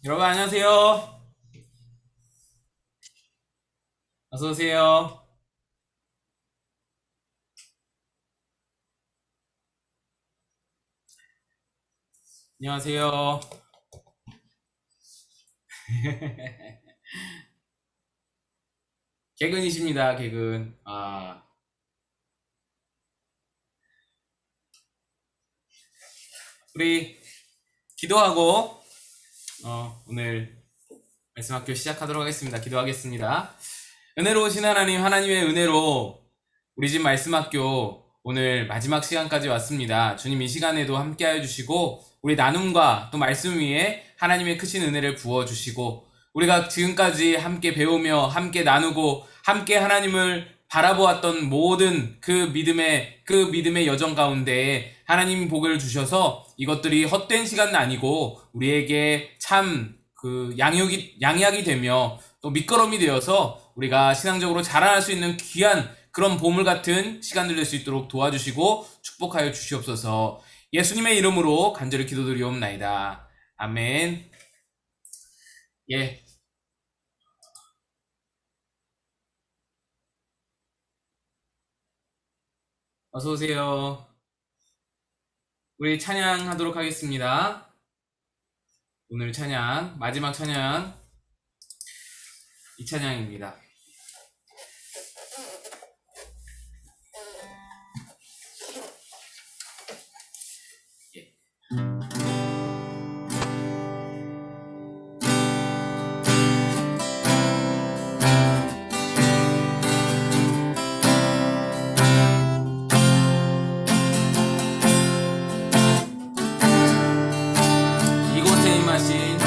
여러분 안녕하세요. 어서 오세요. 안녕하세요. 개근이십니다. 개근. 우리 기도하고 오늘 말씀학교 시작하도록 하겠습니다. 기도하겠습니다. 은혜로우신 하나님, 하나님의 은혜로 우리 집 말씀학교 오늘 마지막 시간까지 왔습니다. 주님 이 시간에도 함께하여 주시고 우리 나눔과 또 말씀 위에 하나님의 크신 은혜를 부어주시고 우리가 지금까지 함께 배우며 함께 나누고 함께 하나님을 바라보았던 모든 그 믿음의 여정 가운데 하나님 복을 주셔서 이것들이 헛된 시간은 아니고 우리에게 참 양약이 되며 또 밑거름이 되어서 우리가 신앙적으로 자라날 수 있는 귀한 그런 보물 같은 시간들 될 수 있도록 도와주시고 축복하여 주시옵소서. 예수님의 이름으로 간절히 기도드리옵나이다. 아멘. 예, 어서 오세요. 우리 찬양하도록 하겠습니다. 오늘 찬양, 마지막 찬양, 이 찬양입니다. 예. 이곳에 임하신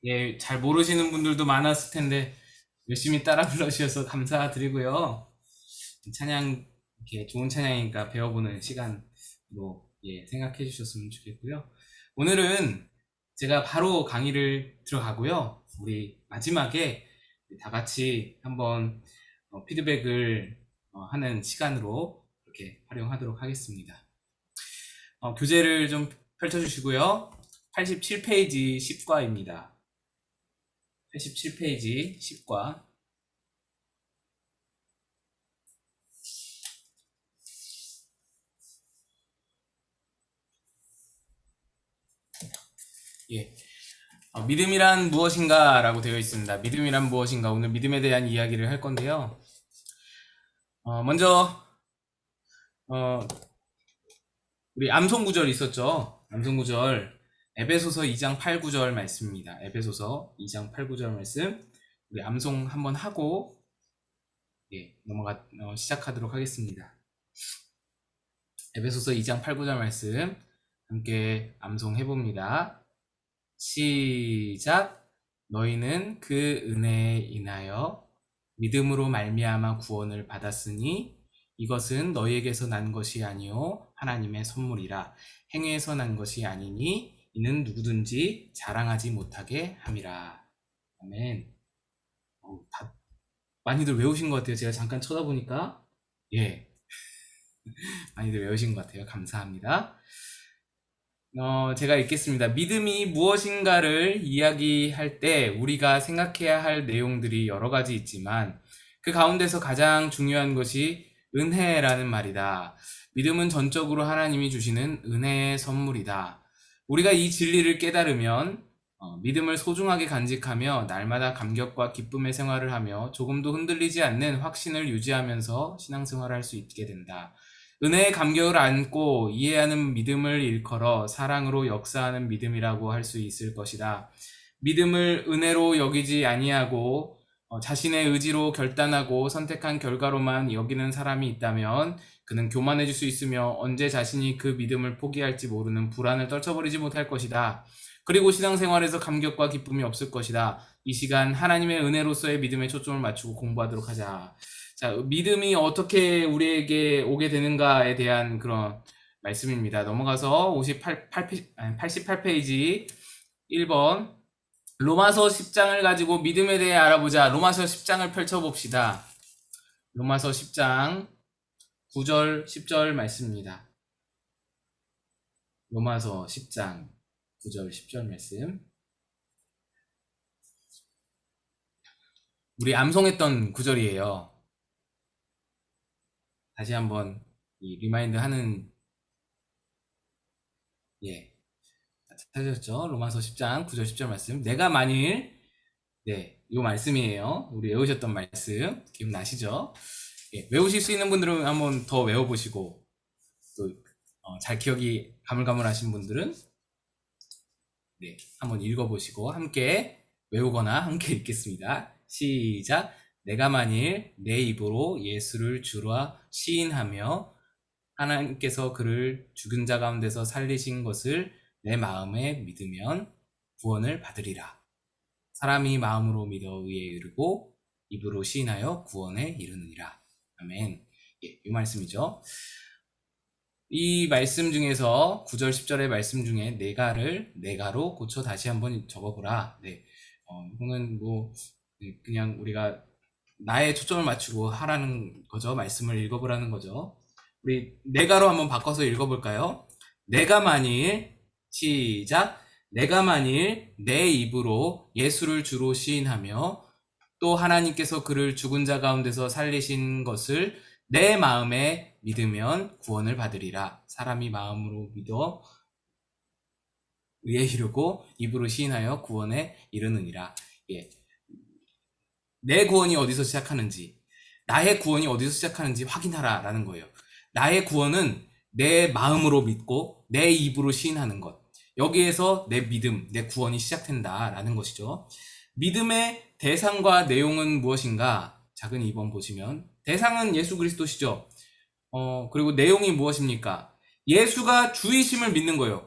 예, 잘 모르시는 분들도 많았을 텐데 열심히 따라 불러주셔서 감사드리고요. 찬양, 이렇게 좋은 찬양이니까 배워보는 시간으로 예, 생각해 주셨으면 좋겠고요. 오늘은 제가 바로 강의를 들어가고요. 우리 마지막에 다 같이 한번 피드백을 하는 시간으로 이렇게 활용하도록 하겠습니다. 교재를 좀 펼쳐주시고요. 87페이지 10과입니다. 87페이지 10과. 예. 믿음이란 무엇인가 라고 되어 있습니다. 믿음이란 무엇인가. 오늘 믿음에 대한 이야기를 할 건데요. 먼저, 우리 암송 구절 있었죠? 암송 구절. 에베소서 2장 8, 9절 말씀입니다. 에베소서 2장 8, 9절 말씀. 우리 암송 한번 하고, 예, 시작하도록 하겠습니다. 에베소서 2장 8, 9절 말씀. 함께 암송해봅니다. 시작. 너희는 그 은혜에 인하여 믿음으로 말미암아 구원을 받았으니 이것은 너희에게서 난 것이 아니요 하나님의 선물이라. 행위에서 난 것이 아니니 이는 누구든지 자랑하지 못하게 함이라. 아멘. 다 많이들 외우신 것 같아요. 제가 잠깐 쳐다보니까 예, 많이들 외우신 것 같아요. 감사합니다. 제가 읽겠습니다. 믿음이 무엇인가를 이야기할 때 우리가 생각해야 할 내용들이 여러 가지 있지만 그 가운데서 가장 중요한 것이 은혜라는 말이다. 믿음은 전적으로 하나님이 주시는 은혜의 선물이다. 우리가 이 진리를 깨달으면 믿음을 소중하게 간직하며 날마다 감격과 기쁨의 생활을 하며 조금도 흔들리지 않는 확신을 유지하면서 신앙생활을 할 수 있게 된다. 은혜의 감격을 안고 이해하는 믿음을 일컬어 사랑으로 역사하는 믿음이라고 할 수 있을 것이다. 믿음을 은혜로 여기지 아니하고 자신의 의지로 결단하고 선택한 결과로만 여기는 사람이 있다면 그는 교만해질 수 있으며 언제 자신이 그 믿음을 포기할지 모르는 불안을 떨쳐버리지 못할 것이다. 그리고 신앙생활에서 감격과 기쁨이 없을 것이다. 이 시간 하나님의 은혜로서의 믿음에 초점을 맞추고 공부하도록 하자. 자, 믿음이 어떻게 우리에게 오게 되는가에 대한 그런 말씀입니다. 넘어가서 88페이지 1번 로마서 10장을 가지고 믿음에 대해 알아보자. 로마서 10장을 펼쳐봅시다. 로마서 10장 9절 10절 말씀입니다. 로마서 10장 9절 10절 말씀. 우리 암송했던 구절이에요. 다시 한번 이 리마인드 하는 예, 찾으셨죠? 로마서 10장 9절 10절 말씀. 내가 만일 이 말씀이에요. 우리 외우셨던 말씀 기억나시죠? 예, 외우실 수 있는 분들은 한번 더 외워보시고 또 잘 기억이 가물가물하신 분들은 한번 읽어보시고 함께 외우거나 함께 읽겠습니다. 시작. 내가 만일 내 입으로 예수를 주라 시인하며 하나님께서 그를 죽은 자 가운데서 살리신 것을 내 마음에 믿으면 구원을 받으리라. 사람이 마음으로 믿어 의에 이르고 입으로 시인하여 구원에 이르느니라. 아멘. 예, 이 말씀이죠. 이 말씀 중에서 9절 10절의 말씀 중에 내가를 내가로 고쳐 다시 한번 적어보라. 네, 이거는 뭐 그냥 우리가 나의 초점을 맞추고 하라는 거죠. 말씀을 읽어보라는 거죠. 우리 내가로 한번 바꿔서 읽어볼까요? 내가 만일 시작. 내가 만일 내 입으로 예수를 주로 시인하며 또 하나님께서 그를 죽은 자 가운데서 살리신 것을 내 마음에 믿으면 구원을 받으리라. 사람이 마음으로 믿어 의에 이르고 입으로 시인하여 구원에 이르느니라. 예. 내 구원이 어디서 시작하는지, 나의 구원이 어디서 시작하는지 확인하라 라는 거예요. 나의 구원은 내 마음으로 믿고 내 입으로 시인하는 것. 여기에서 내 믿음, 내 구원이 시작된다 라는 것이죠. 믿음의 대상과 내용은 무엇인가? 작은 2번 보시면 대상은 예수 그리스도시죠. 그리고 내용이 무엇입니까? 예수가 주이심을 믿는 거예요.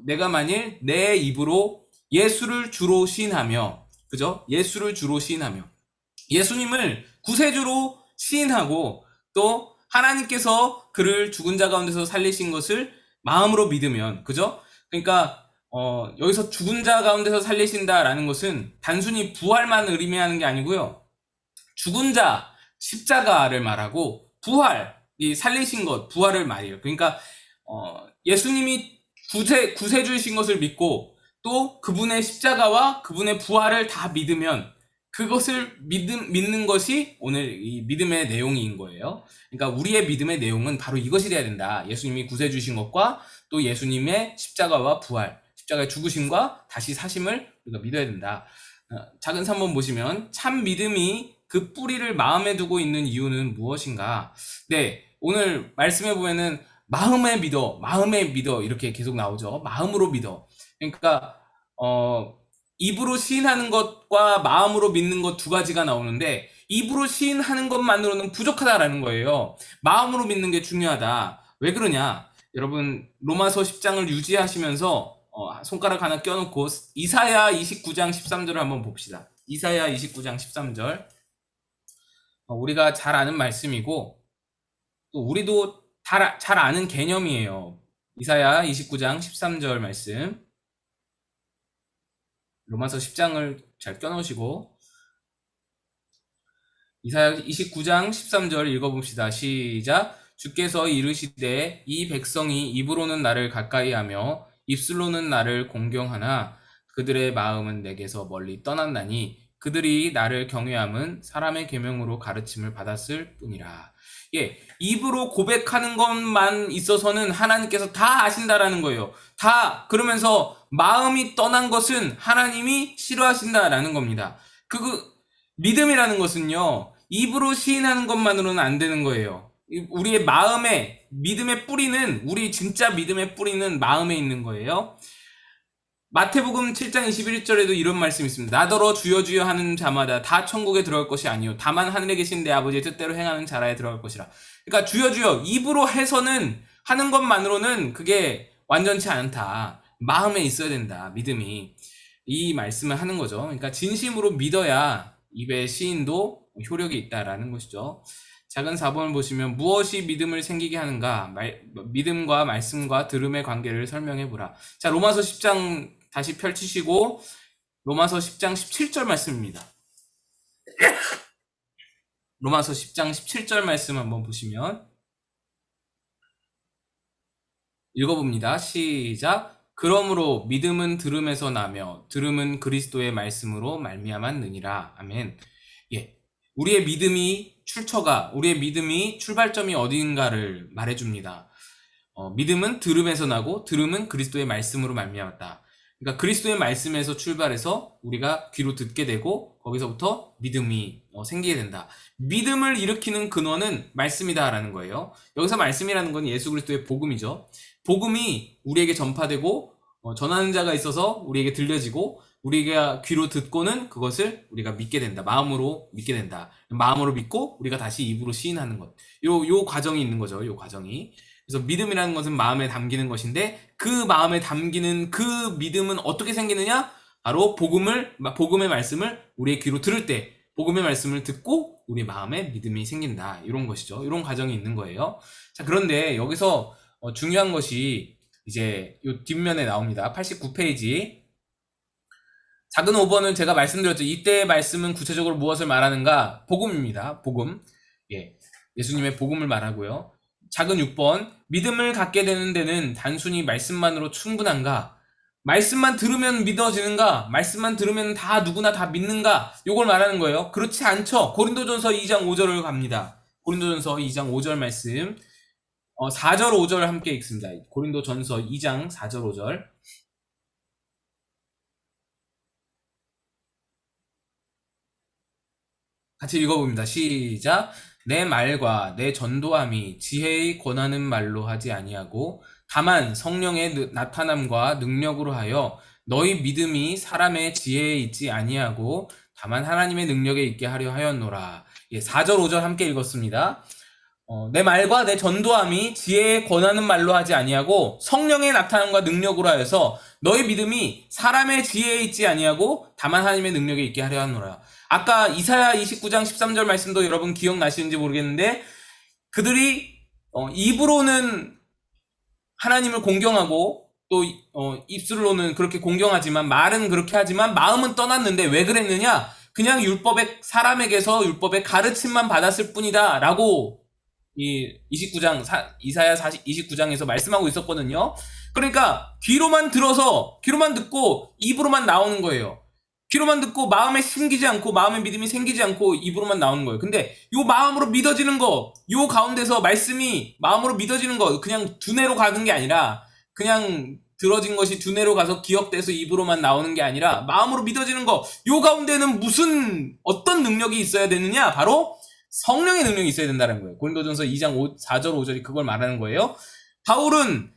내가 만일 내 입으로 예수를 주로 시인하며, 그죠? 예수를 주로 시인하며, 예수님을 구세주로 시인하고 또 하나님께서 그를 죽은 자 가운데서 살리신 것을 마음으로 믿으면, 그죠? 그러니까 여기서 죽은 자 가운데서 살리신다라는 것은 단순히 부활만 의미하는 게 아니고요. 죽은 자, 십자가를 말하고 부활, 이 살리신 것, 부활을 말해요. 그러니까 예수님이 구세주이신 것을 믿고 또 그분의 십자가와 그분의 부활을 다 믿으면 그것을 믿는 것이 오늘 이 믿음의 내용인 거예요. 그러니까 우리의 믿음의 내용은 바로 이것이 돼야 된다. 예수님이 구세주신 것과 또 예수님의 십자가와 부활, 십자가의 죽으심과 다시 사심을 우리가 믿어야 된다. 작은 3번 보시면 참 믿음이 그 뿌리를 마음에 두고 있는 이유는 무엇인가? 네, 오늘 말씀해 보면은 마음에 믿어 이렇게 계속 나오죠. 마음으로 믿어. 그러니까 입으로 시인하는 것과 마음으로 믿는 것 두 가지가 나오는데 입으로 시인하는 것만으로는 부족하다라는 거예요. 마음으로 믿는 게 중요하다. 왜 그러냐? 여러분 로마서 10장을 유지하시면서 손가락 하나 껴놓고 이사야 29장 13절을 한번 봅시다. 이사야 29장 13절 우리가 잘 아는 말씀이고 또 우리도 잘 아는 개념이에요. 이사야 29장 13절 말씀 로마서 10장을 잘 껴놓으시고 이사야 29장 13절 읽어봅시다. 시작. 주께서 이르시되 이 백성이 입으로는 나를 가까이하며 입술로는 나를 공경하나 그들의 마음은 내게서 멀리 떠났나니 그들이 나를 경외함은 사람의 계명으로 가르침을 받았을 뿐이라. 예, 입으로 고백하는 것만 있어서는 하나님께서 다 아신다라는 거예요. 다 그러면서 마음이 떠난 것은 하나님이 싫어하신다라는 겁니다. 믿음이라는 것은요, 입으로 시인하는 것만으로는 안 되는 거예요. 우리의 마음에, 믿음의 뿌리는, 우리 진짜 믿음의 뿌리는 마음에 있는 거예요. 마태복음 7장 21절에도 이런 말씀이 있습니다. 나더러 주여 주여 하는 자마다 다 천국에 들어갈 것이 아니요 다만 하늘에 계신 내 아버지의 뜻대로 행하는 자라에 들어갈 것이라. 그러니까 주여 주여 입으로 해서는 하는 것만으로는 그게 완전치 않다. 마음에 있어야 된다. 믿음이. 이 말씀을 하는 거죠. 그러니까 진심으로 믿어야 입의 시인도 효력이 있다라는 것이죠. 작은 4번을 보시면 무엇이 믿음을 생기게 하는가? 믿음과 말씀과 들음의 관계를 설명해 보라. 자, 로마서 10장 다시 펼치시고 로마서 10장 17절 말씀입니다. 로마서 10장 17절 말씀 한번 보시면 읽어봅니다. 시작. 그러므로 믿음은 들음에서 나며 들음은 그리스도의 말씀으로 말미암았느니라. 아멘. 예, 우리의 믿음이 우리의 믿음이 출발점이 어딘가를 말해줍니다. 믿음은 들음에서 나고 들음은 그리스도의 말씀으로 말미암았다. 그러니까 그리스도의 말씀에서 출발해서 우리가 귀로 듣게 되고 거기서부터 믿음이 생기게 된다. 믿음을 일으키는 근원은 말씀이다라는 거예요. 여기서 말씀이라는 건 예수 그리스도의 복음이죠. 복음이 우리에게 전파되고 전하는 자가 있어서 우리에게 들려지고 우리가 귀로 듣고는 그것을 우리가 믿게 된다. 마음으로 믿게 된다. 마음으로 믿고 우리가 다시 입으로 시인하는 것. 요 과정이 있는 거죠. 요 과정이. 그래서 믿음이라는 것은 마음에 담기는 것인데 그 마음에 담기는 그 믿음은 어떻게 생기느냐? 바로 복음의 말씀을 우리의 귀로 들을 때 복음의 말씀을 듣고 우리 마음에 믿음이 생긴다. 이런 것이죠. 이런 과정이 있는 거예요. 자, 그런데 여기서 중요한 것이 이제 요 뒷면에 나옵니다. 89페이지. 작은 5번은 제가 말씀드렸죠. 이때의 말씀은 구체적으로 무엇을 말하는가? 복음입니다. 복음. 예. 예수님의 복음을 말하고요. 작은 6번. 믿음을 갖게 되는 데는 단순히 말씀만으로 충분한가? 말씀만 들으면 믿어지는가? 말씀만 들으면 다 누구나 다 믿는가? 요걸 말하는 거예요. 그렇지 않죠. 고린도전서 2장 5절을 갑니다. 고린도전서 2장 5절 말씀. 4절 5절 함께 읽습니다. 고린도전서 2장 4절 5절. 같이 읽어봅니다. 시작. 내 말과 내 전도함이 지혜의 권하는 말로 하지 아니하고 다만 성령의 나타남과 능력으로 하여 너희 믿음이 사람의 지혜에 있지 아니하고 다만 하나님의 능력에 있게 하려 하였노라. 예, 4절 5절 함께 읽었습니다. 내 말과 내 전도함이 지혜에 권하는 말로 하지 아니하고 성령의 나타남과 능력으로 하여서 너희 믿음이 사람의 지혜에 있지 아니하고 다만 하나님의 능력에 있게 하려 하노라. 아까 이사야 29장 13절 말씀도 여러분 기억나시는지 모르겠는데 그들이 입으로는 하나님을 공경하고 또 입술로는 그렇게 공경하지만 말은 그렇게 하지만 마음은 떠났는데 왜 그랬느냐? 그냥 율법의 사람에게서 율법의 가르침만 받았을 뿐이다 라고 이 29장 이사야 29장에서 말씀하고 있었거든요. 그러니까 귀로만 들어서 귀로만 듣고 입으로만 나오는 거예요. 귀로만 듣고 마음에 심기지 않고 마음에 믿음이 생기지 않고 입으로만 나오는 거예요. 근데 요 마음으로 믿어지는 거, 요 가운데서 말씀이 마음으로 믿어지는 거 그냥 두뇌로 가는 게 아니라 그냥 들어진 것이 두뇌로 가서 기억돼서 입으로만 나오는 게 아니라 마음으로 믿어지는 거, 요 가운데는 무슨 어떤 능력이 있어야 되느냐? 바로 성령의 능력이 있어야 된다는 거예요. 고린도전서 2장 4절 5절이 그걸 말하는 거예요. 바울은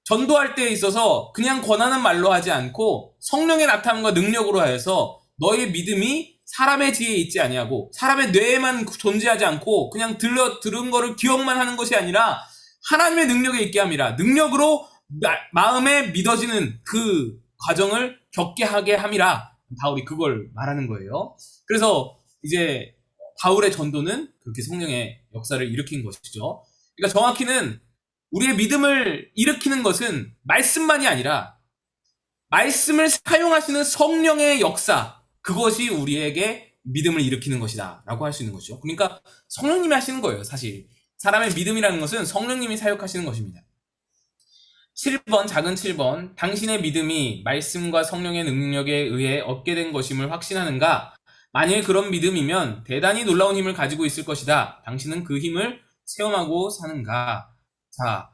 전도할 때에 있어서 그냥 권하는 말로 하지 않고 성령의 나타남과 능력으로 하여서 너의 믿음이 사람의 지혜에 있지 아니하고 사람의 뇌에만 존재하지 않고 그냥 들은 거를 기억만 하는 것이 아니라 하나님의 능력에 있게 함이라. 능력으로 마음에 믿어지는 그 과정을 겪게 하게 함이라. 바울이 그걸 말하는 거예요. 그래서 이제 바울의 전도는 그렇게 성령의 역사를 일으킨 것이죠. 그러니까 정확히는 우리의 믿음을 일으키는 것은 말씀만이 아니라 말씀을 사용하시는 성령의 역사, 그것이 우리에게 믿음을 일으키는 것이다 라고 할 수 있는 것이죠. 그러니까 성령님이 하시는 거예요. 사실 사람의 믿음이라는 것은 성령님이 사역하시는 것입니다. 7번 작은 7번 당신의 믿음이 말씀과 성령의 능력에 의해 얻게 된 것임을 확신하는가? 만일 그런 믿음이면 대단히 놀라운 힘을 가지고 있을 것이다. 당신은 그 힘을 체험하고 사는가? 자,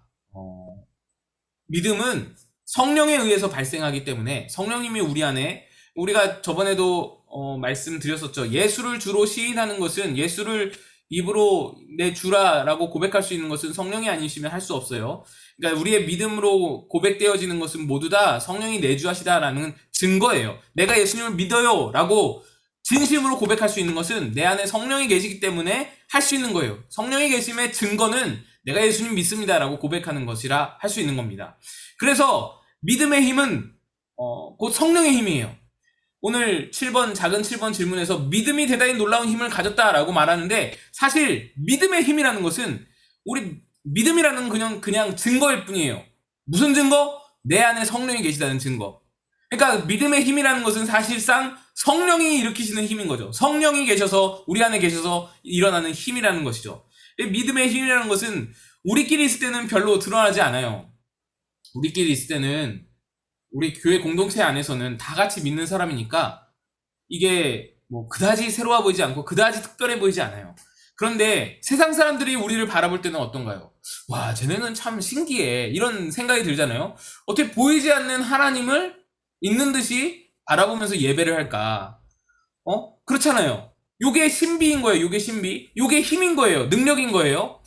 믿음은 성령에 의해서 발생하기 때문에 성령님이 우리 안에, 우리가 저번에도 말씀드렸었죠. 예수를 주로 시인하는 것은, 예수를 입으로 내 주라라고 고백할 수 있는 것은 성령이 아니시면 할 수 없어요. 그러니까 우리의 믿음으로 고백되어지는 것은 모두 다 성령이 내주하시다라는 증거예요. 내가 예수님을 믿어요 라고 진심으로 고백할 수 있는 것은 내 안에 성령이 계시기 때문에 할 수 있는 거예요. 성령이 계심의 증거는 내가 예수님 믿습니다라고 고백하는 것이라 할 수 있는 겁니다. 그래서 믿음의 힘은 곧 성령의 힘이에요. 오늘 7번 작은 7번 질문에서 믿음이 대단히 놀라운 힘을 가졌다라고 말하는데, 사실 믿음의 힘이라는 것은 우리 믿음이라는 그냥 증거일 뿐이에요. 무슨 증거? 내 안에 성령이 계시다는 증거. 그러니까 믿음의 힘이라는 것은 사실상 성령이 일으키시는 힘인 거죠. 성령이 계셔서, 우리 안에 계셔서 일어나는 힘이라는 것이죠. 믿음의 힘이라는 것은 우리끼리 있을 때는 별로 드러나지 않아요. 우리끼리 있을 때는, 우리 교회 공동체 안에서는 다 같이 믿는 사람이니까 이게 뭐 그다지 새로워 보이지 않고 그다지 특별해 보이지 않아요. 그런데 세상 사람들이 우리를 바라볼 때는 어떤가요? 와, 쟤네는 참 신기해, 이런 생각이 들잖아요. 어떻게 보이지 않는 하나님을 있는 듯이 바라보면서 예배를 할까? 그렇잖아요. 요게 신비인 거예요. 요게 신비. 요게 힘인 거예요. 능력인 거예요.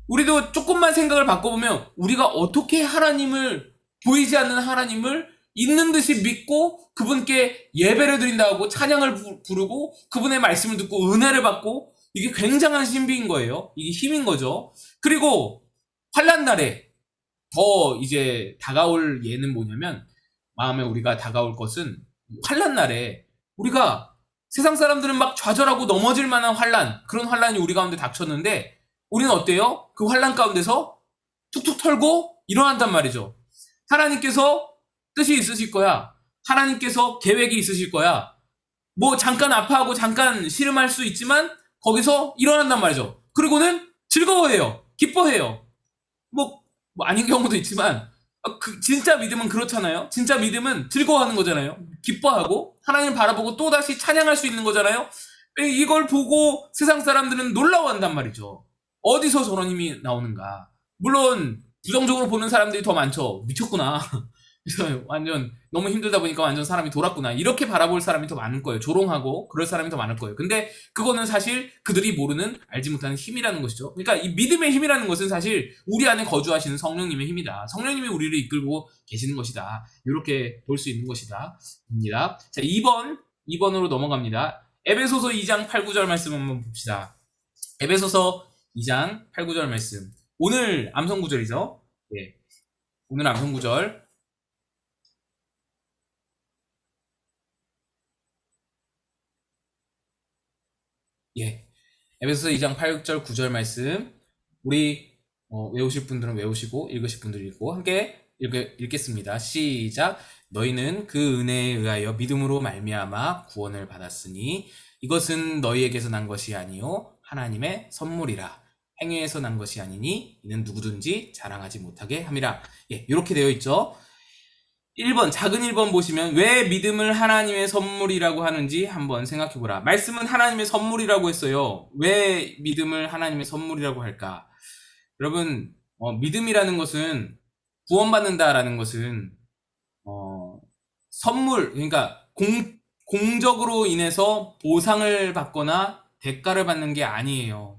우리도 조금만 생각을 바꿔보면 우리가 어떻게 하나님을, 보이지 않는 하나님을 있는 듯이 믿고 그분께 예배를 드린다고 찬양을 부르고 그분의 말씀을 듣고 은혜를 받고, 이게 굉장한 신비인 거예요. 이게 힘인 거죠. 그리고 환난 날에 더 이제 다가올 예는 뭐냐면, 마음에 우리가 다가올 것은 환난 날에 우리가, 세상 사람들은 막 좌절하고 넘어질 만한 환난, 그런 환난이 우리 가운데 닥쳤는데 우리는 어때요? 그 환난 가운데서 툭툭 털고 일어난단 말이죠. 하나님께서 뜻이 있으실 거야. 하나님께서 계획이 있으실 거야. 뭐 잠깐 아파하고 잠깐 씨름할 수 있지만 거기서 일어난단 말이죠. 그리고는 즐거워해요. 기뻐해요. 뭐 아닌 경우도 있지만 진짜 믿음은 그렇잖아요. 진짜 믿음은 즐거워하는 거잖아요. 기뻐하고 하나님 바라보고 또다시 찬양할 수 있는 거잖아요. 이걸 보고 세상 사람들은 놀라워한단 말이죠. 어디서 저런 힘이 나오는가. 물론 부정적으로 보는 사람들이 더 많죠. 미쳤구나. 완전 너무 힘들다 보니까 완전 사람이 돌았구나, 이렇게 바라볼 사람이 더 많을 거예요. 조롱하고 그럴 사람이 더 많을 거예요. 근데 그거는 사실 그들이 모르는, 알지 못하는 힘이라는 것이죠. 그러니까 이 믿음의 힘이라는 것은 사실 우리 안에 거주하시는 성령님의 힘이다. 성령님이 우리를 이끌고 계시는 것이다. 이렇게 볼 수 있는 것이다. 입니다. 자, 2번으로 넘어갑니다. 에베소서 2장 8, 9절 말씀 한번 봅시다. 에베소서 2장 8, 9절 말씀. 오늘 암송 구절이죠. 예. 오늘 암송 구절. 예. 에베소서 2장 8절 9절 말씀. 우리 외우실 분들은 외우시고 읽으실 분들은 읽고 함께 읽겠습니다. 시작. 너희는 그 은혜에 의하여 믿음으로 말미암아 구원을 받았으니 이것은 너희에게서 난 것이 아니요 하나님의 선물이라. 행위에서 난 것이 아니니 이는 누구든지 자랑하지 못하게 함이라. 예, 이렇게 되어 있죠. 1번, 작은 1번 보시면 왜 믿음을 하나님의 선물이라고 하는지 한번 생각해보라. 말씀은 하나님의 선물이라고 했어요. 왜 믿음을 하나님의 선물이라고 할까? 여러분, 믿음이라는 것은 구원받는다라는 것은 선물, 그러니까 공적으로 인해서 보상을 받거나 대가를 받는 게 아니에요.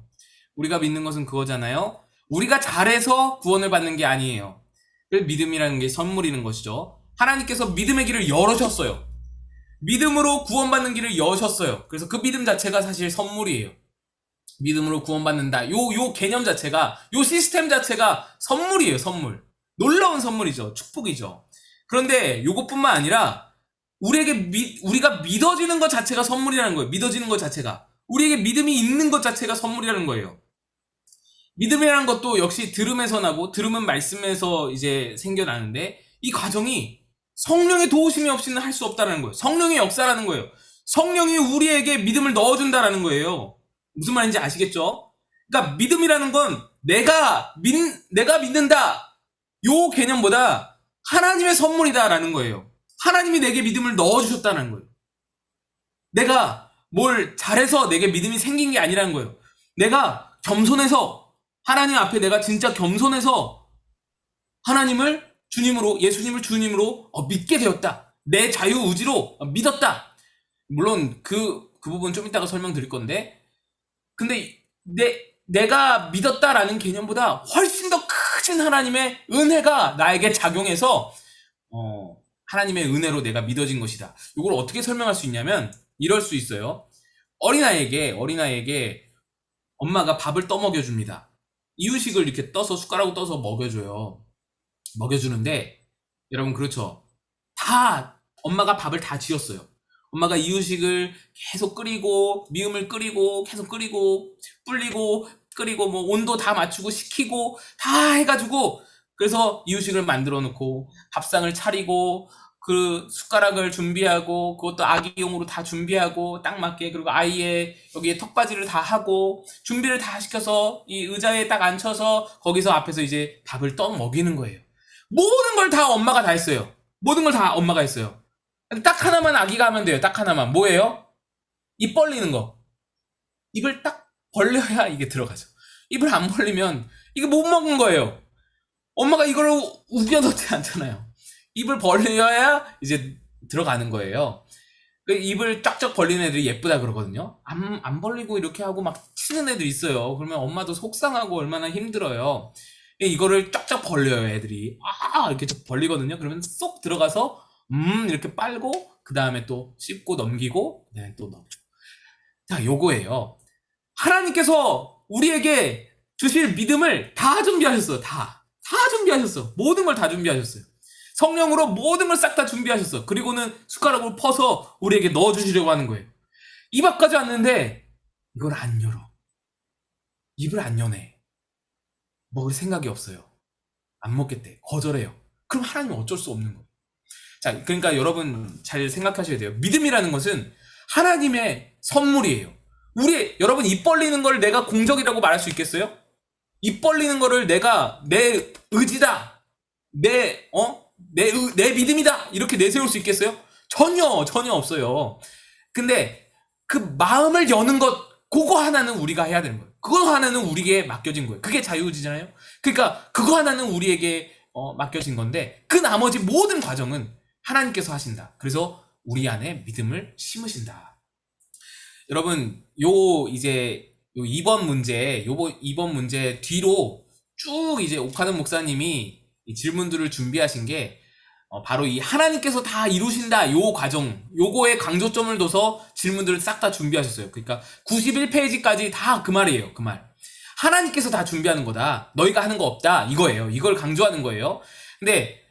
우리가 믿는 것은 그거잖아요. 우리가 잘해서 구원을 받는 게 아니에요. 믿음이라는 게 선물이는 것이죠. 하나님께서 믿음의 길을 열으셨어요. 믿음으로 구원받는 길을 여셨어요. 그래서 그 믿음 자체가 사실 선물이에요. 믿음으로 구원받는다. 요 개념 자체가, 요 시스템 자체가 선물이에요, 선물. 놀라운 선물이죠. 축복이죠. 그런데 요것뿐만 아니라 우리가 믿어지는 것 자체가 선물이라는 거예요. 믿어지는 것 자체가. 우리에게 믿음이 있는 것 자체가 선물이라는 거예요. 믿음이라는 것도 역시 들음에서 나고 들음은 말씀에서 이제 생겨나는데 이 과정이 성령의 도우심이 없이는 할 수 없다는 거예요. 성령의 역사라는 거예요. 성령이 우리에게 믿음을 넣어준다라는 거예요. 무슨 말인지 아시겠죠? 그러니까 믿음이라는 건 내가 믿는다 요 개념보다 하나님의 선물이다라는 거예요. 하나님이 내게 믿음을 넣어주셨다는 거예요. 내가 뭘 잘해서 내게 믿음이 생긴 게 아니라는 거예요. 내가 겸손해서 하나님 앞에 내가 진짜 겸손해서 하나님을 주님으로, 예수님을 주님으로 믿게 되었다. 내 자유의지로 믿었다. 물론 그 부분 좀 이따가 설명드릴 건데, 근데 내가 믿었다라는 개념보다 훨씬 더 크신 하나님의 은혜가 나에게 작용해서 하나님의 은혜로 내가 믿어진 것이다. 이걸 어떻게 설명할 수 있냐면 이럴 수 있어요. 어린아이에게 엄마가 밥을 떠먹여줍니다. 이유식을 이렇게 떠서 숟가락으로 떠서 먹여주는데 여러분 그렇죠? 엄마가 밥을 다 지었어요. 엄마가 이유식을 계속 끓이고 미음을 끓이고 계속 끓이고 불리고 끓이고 뭐 온도 다 맞추고 식히고 다 해가지고 그래서 이유식을 만들어 놓고 밥상을 차리고 그 숟가락을 준비하고 그것도 아기용으로 다 준비하고 딱 맞게 그리고 아이의 여기에 턱받이를 다 하고 준비를 다 시켜서 이 의자에 딱 앉혀서 거기서 앞에서 이제 밥을 떠 먹이는 거예요. 모든 걸 다 엄마가 다 했어요. 모든 걸 다 엄마가 했어요. 딱 하나만 아기가 하면 돼요. 딱 하나만. 뭐예요? 입 벌리는 거. 입을 딱 벌려야 이게 들어가죠. 입을 안 벌리면 이게 못 먹은 거예요. 엄마가 이걸 우겨넣지 않잖아요. 입을 벌려야 이제 들어가는 거예요. 입을 쫙쫙 벌리는 애들이 예쁘다 그러거든요. 안 벌리고 이렇게 하고 막 치는 애들 있어요. 그러면 엄마도 속상하고 얼마나 힘들어요. 이거를 쫙쫙 벌려요, 애들이. 이렇게 벌리거든요. 그러면 쏙 들어가서 이렇게 빨고 그 다음에 또 씹고 넘기고 그다음에 또 넣죠. 자, 요거예요. 하나님께서 우리에게 주실 믿음을 다 준비하셨어요. 다 준비하셨어. 모든 걸 다 준비하셨어요. 성령으로 모든 걸 싹 다 준비하셨어. 그리고는 숟가락으로 퍼서 우리에게 넣어주시려고 하는 거예요. 입 앞까지 왔는데 이걸 안 열어. 입을 안 여네. 먹을 생각이 없어요. 안 먹겠대. 거절해요. 그럼 하나님은 어쩔 수 없는 거예요. 자, 그러니까 여러분 잘 생각하셔야 돼요. 믿음이라는 것은 하나님의 선물이에요. 여러분 입 벌리는 걸 내가 공적이라고 말할 수 있겠어요? 입 벌리는 거를 내가 내 의지다. 내 믿음이다. 이렇게 내세울 수 있겠어요? 전혀 없어요. 근데 그 마음을 여는 것, 그거 하나는 우리가 해야 되는 거예요. 그거 하나는 우리에게 맡겨진 거예요. 그게 자유의지잖아요. 그러니까 그거 하나는 우리에게 맡겨진 건데 그 나머지 모든 과정은 하나님께서 하신다. 그래서 우리 안에 믿음을 심으신다. 여러분 이제 2번 문제 뒤로 쭉 이제 오카는 목사님이 이 질문들을 준비하신 게 바로 이 하나님께서 다 이루신다 요 과정, 요거에 강조점을 둬서 질문들을 싹 다 준비하셨어요. 그러니까 91페이지까지 다 그 말이에요. 그 말. 하나님께서 다 준비하는 거다. 너희가 하는 거 없다. 이거예요. 이걸 강조하는 거예요. 근데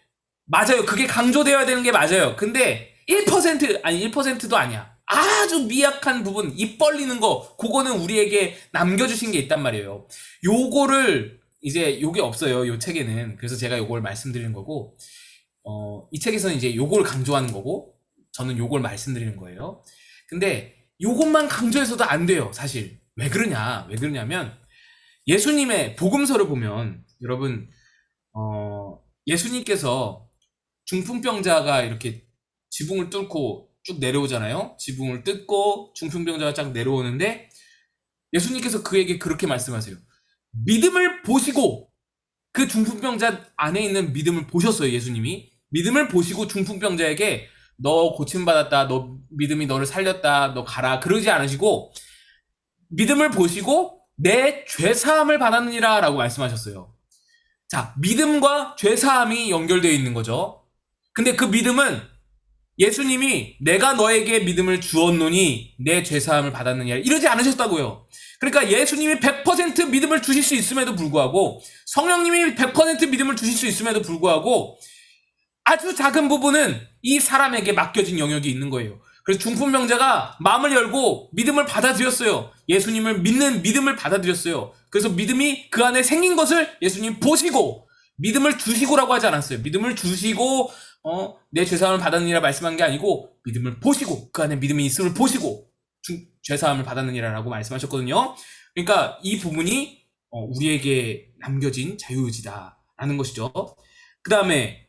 맞아요. 그게 강조되어야 되는 게 맞아요. 근데 1% 아니 1%도 아니야. 아주 미약한 부분, 입 벌리는 거, 그거는 우리에게 남겨주신 게 있단 말이에요. 요거를 이제 요게 없어요. 요 책에는. 그래서 제가 요걸 말씀드리는 거고, 이 책에서는 이제 요걸 강조하는 거고, 저는 요걸 말씀드리는 거예요. 근데 요것만 강조해서도 안 돼요. 사실. 왜 그러냐? 왜 그러냐면 예수님의 복음서를 보면 여러분 예수님께서 중풍병자가 이렇게 지붕을 뚫고 쭉 내려오잖아요. 지붕을 뜯고 중풍병자가 쫙 내려오는데 예수님께서 그에게 그렇게 말씀하세요. 믿음을 보시고 그 중풍병자 안에 있는 믿음을 보셨어요. 예수님이 믿음을 보시고 중풍병자에게 너 고침받았다. 너 믿음이 너를 살렸다. 너 가라. 그러지 않으시고 믿음을 보시고 내 죄사함을 받았느니라 라고 말씀하셨어요. 자, 믿음과 죄사함이 연결되어 있는 거죠. 근데 그 믿음은 예수님이 내가 너에게 믿음을 주었노니 내 죄사함을 받았느냐 이러지 않으셨다고요. 그러니까 예수님이 100% 믿음을 주실 수 있음에도 불구하고 성령님이 100% 믿음을 주실 수 있음에도 불구하고 아주 작은 부분은 이 사람에게 맡겨진 영역이 있는 거예요. 그래서 중풍병자가 마음을 열고 믿음을 받아들였어요. 예수님을 믿는 믿음을 받아들였어요. 그래서 믿음이 그 안에 생긴 것을 예수님 보시고 믿음을 주시고라고 하지 않았어요. 믿음을 주시고 내 죄사함을 받았느니라 말씀한 게 아니고 믿음을 보시고 그 안에 믿음이 있음을 보시고 죄사함을 받았느니라라고 말씀하셨거든요. 그러니까 이 부분이 우리에게 남겨진 자유의지다라는 것이죠. 그 다음에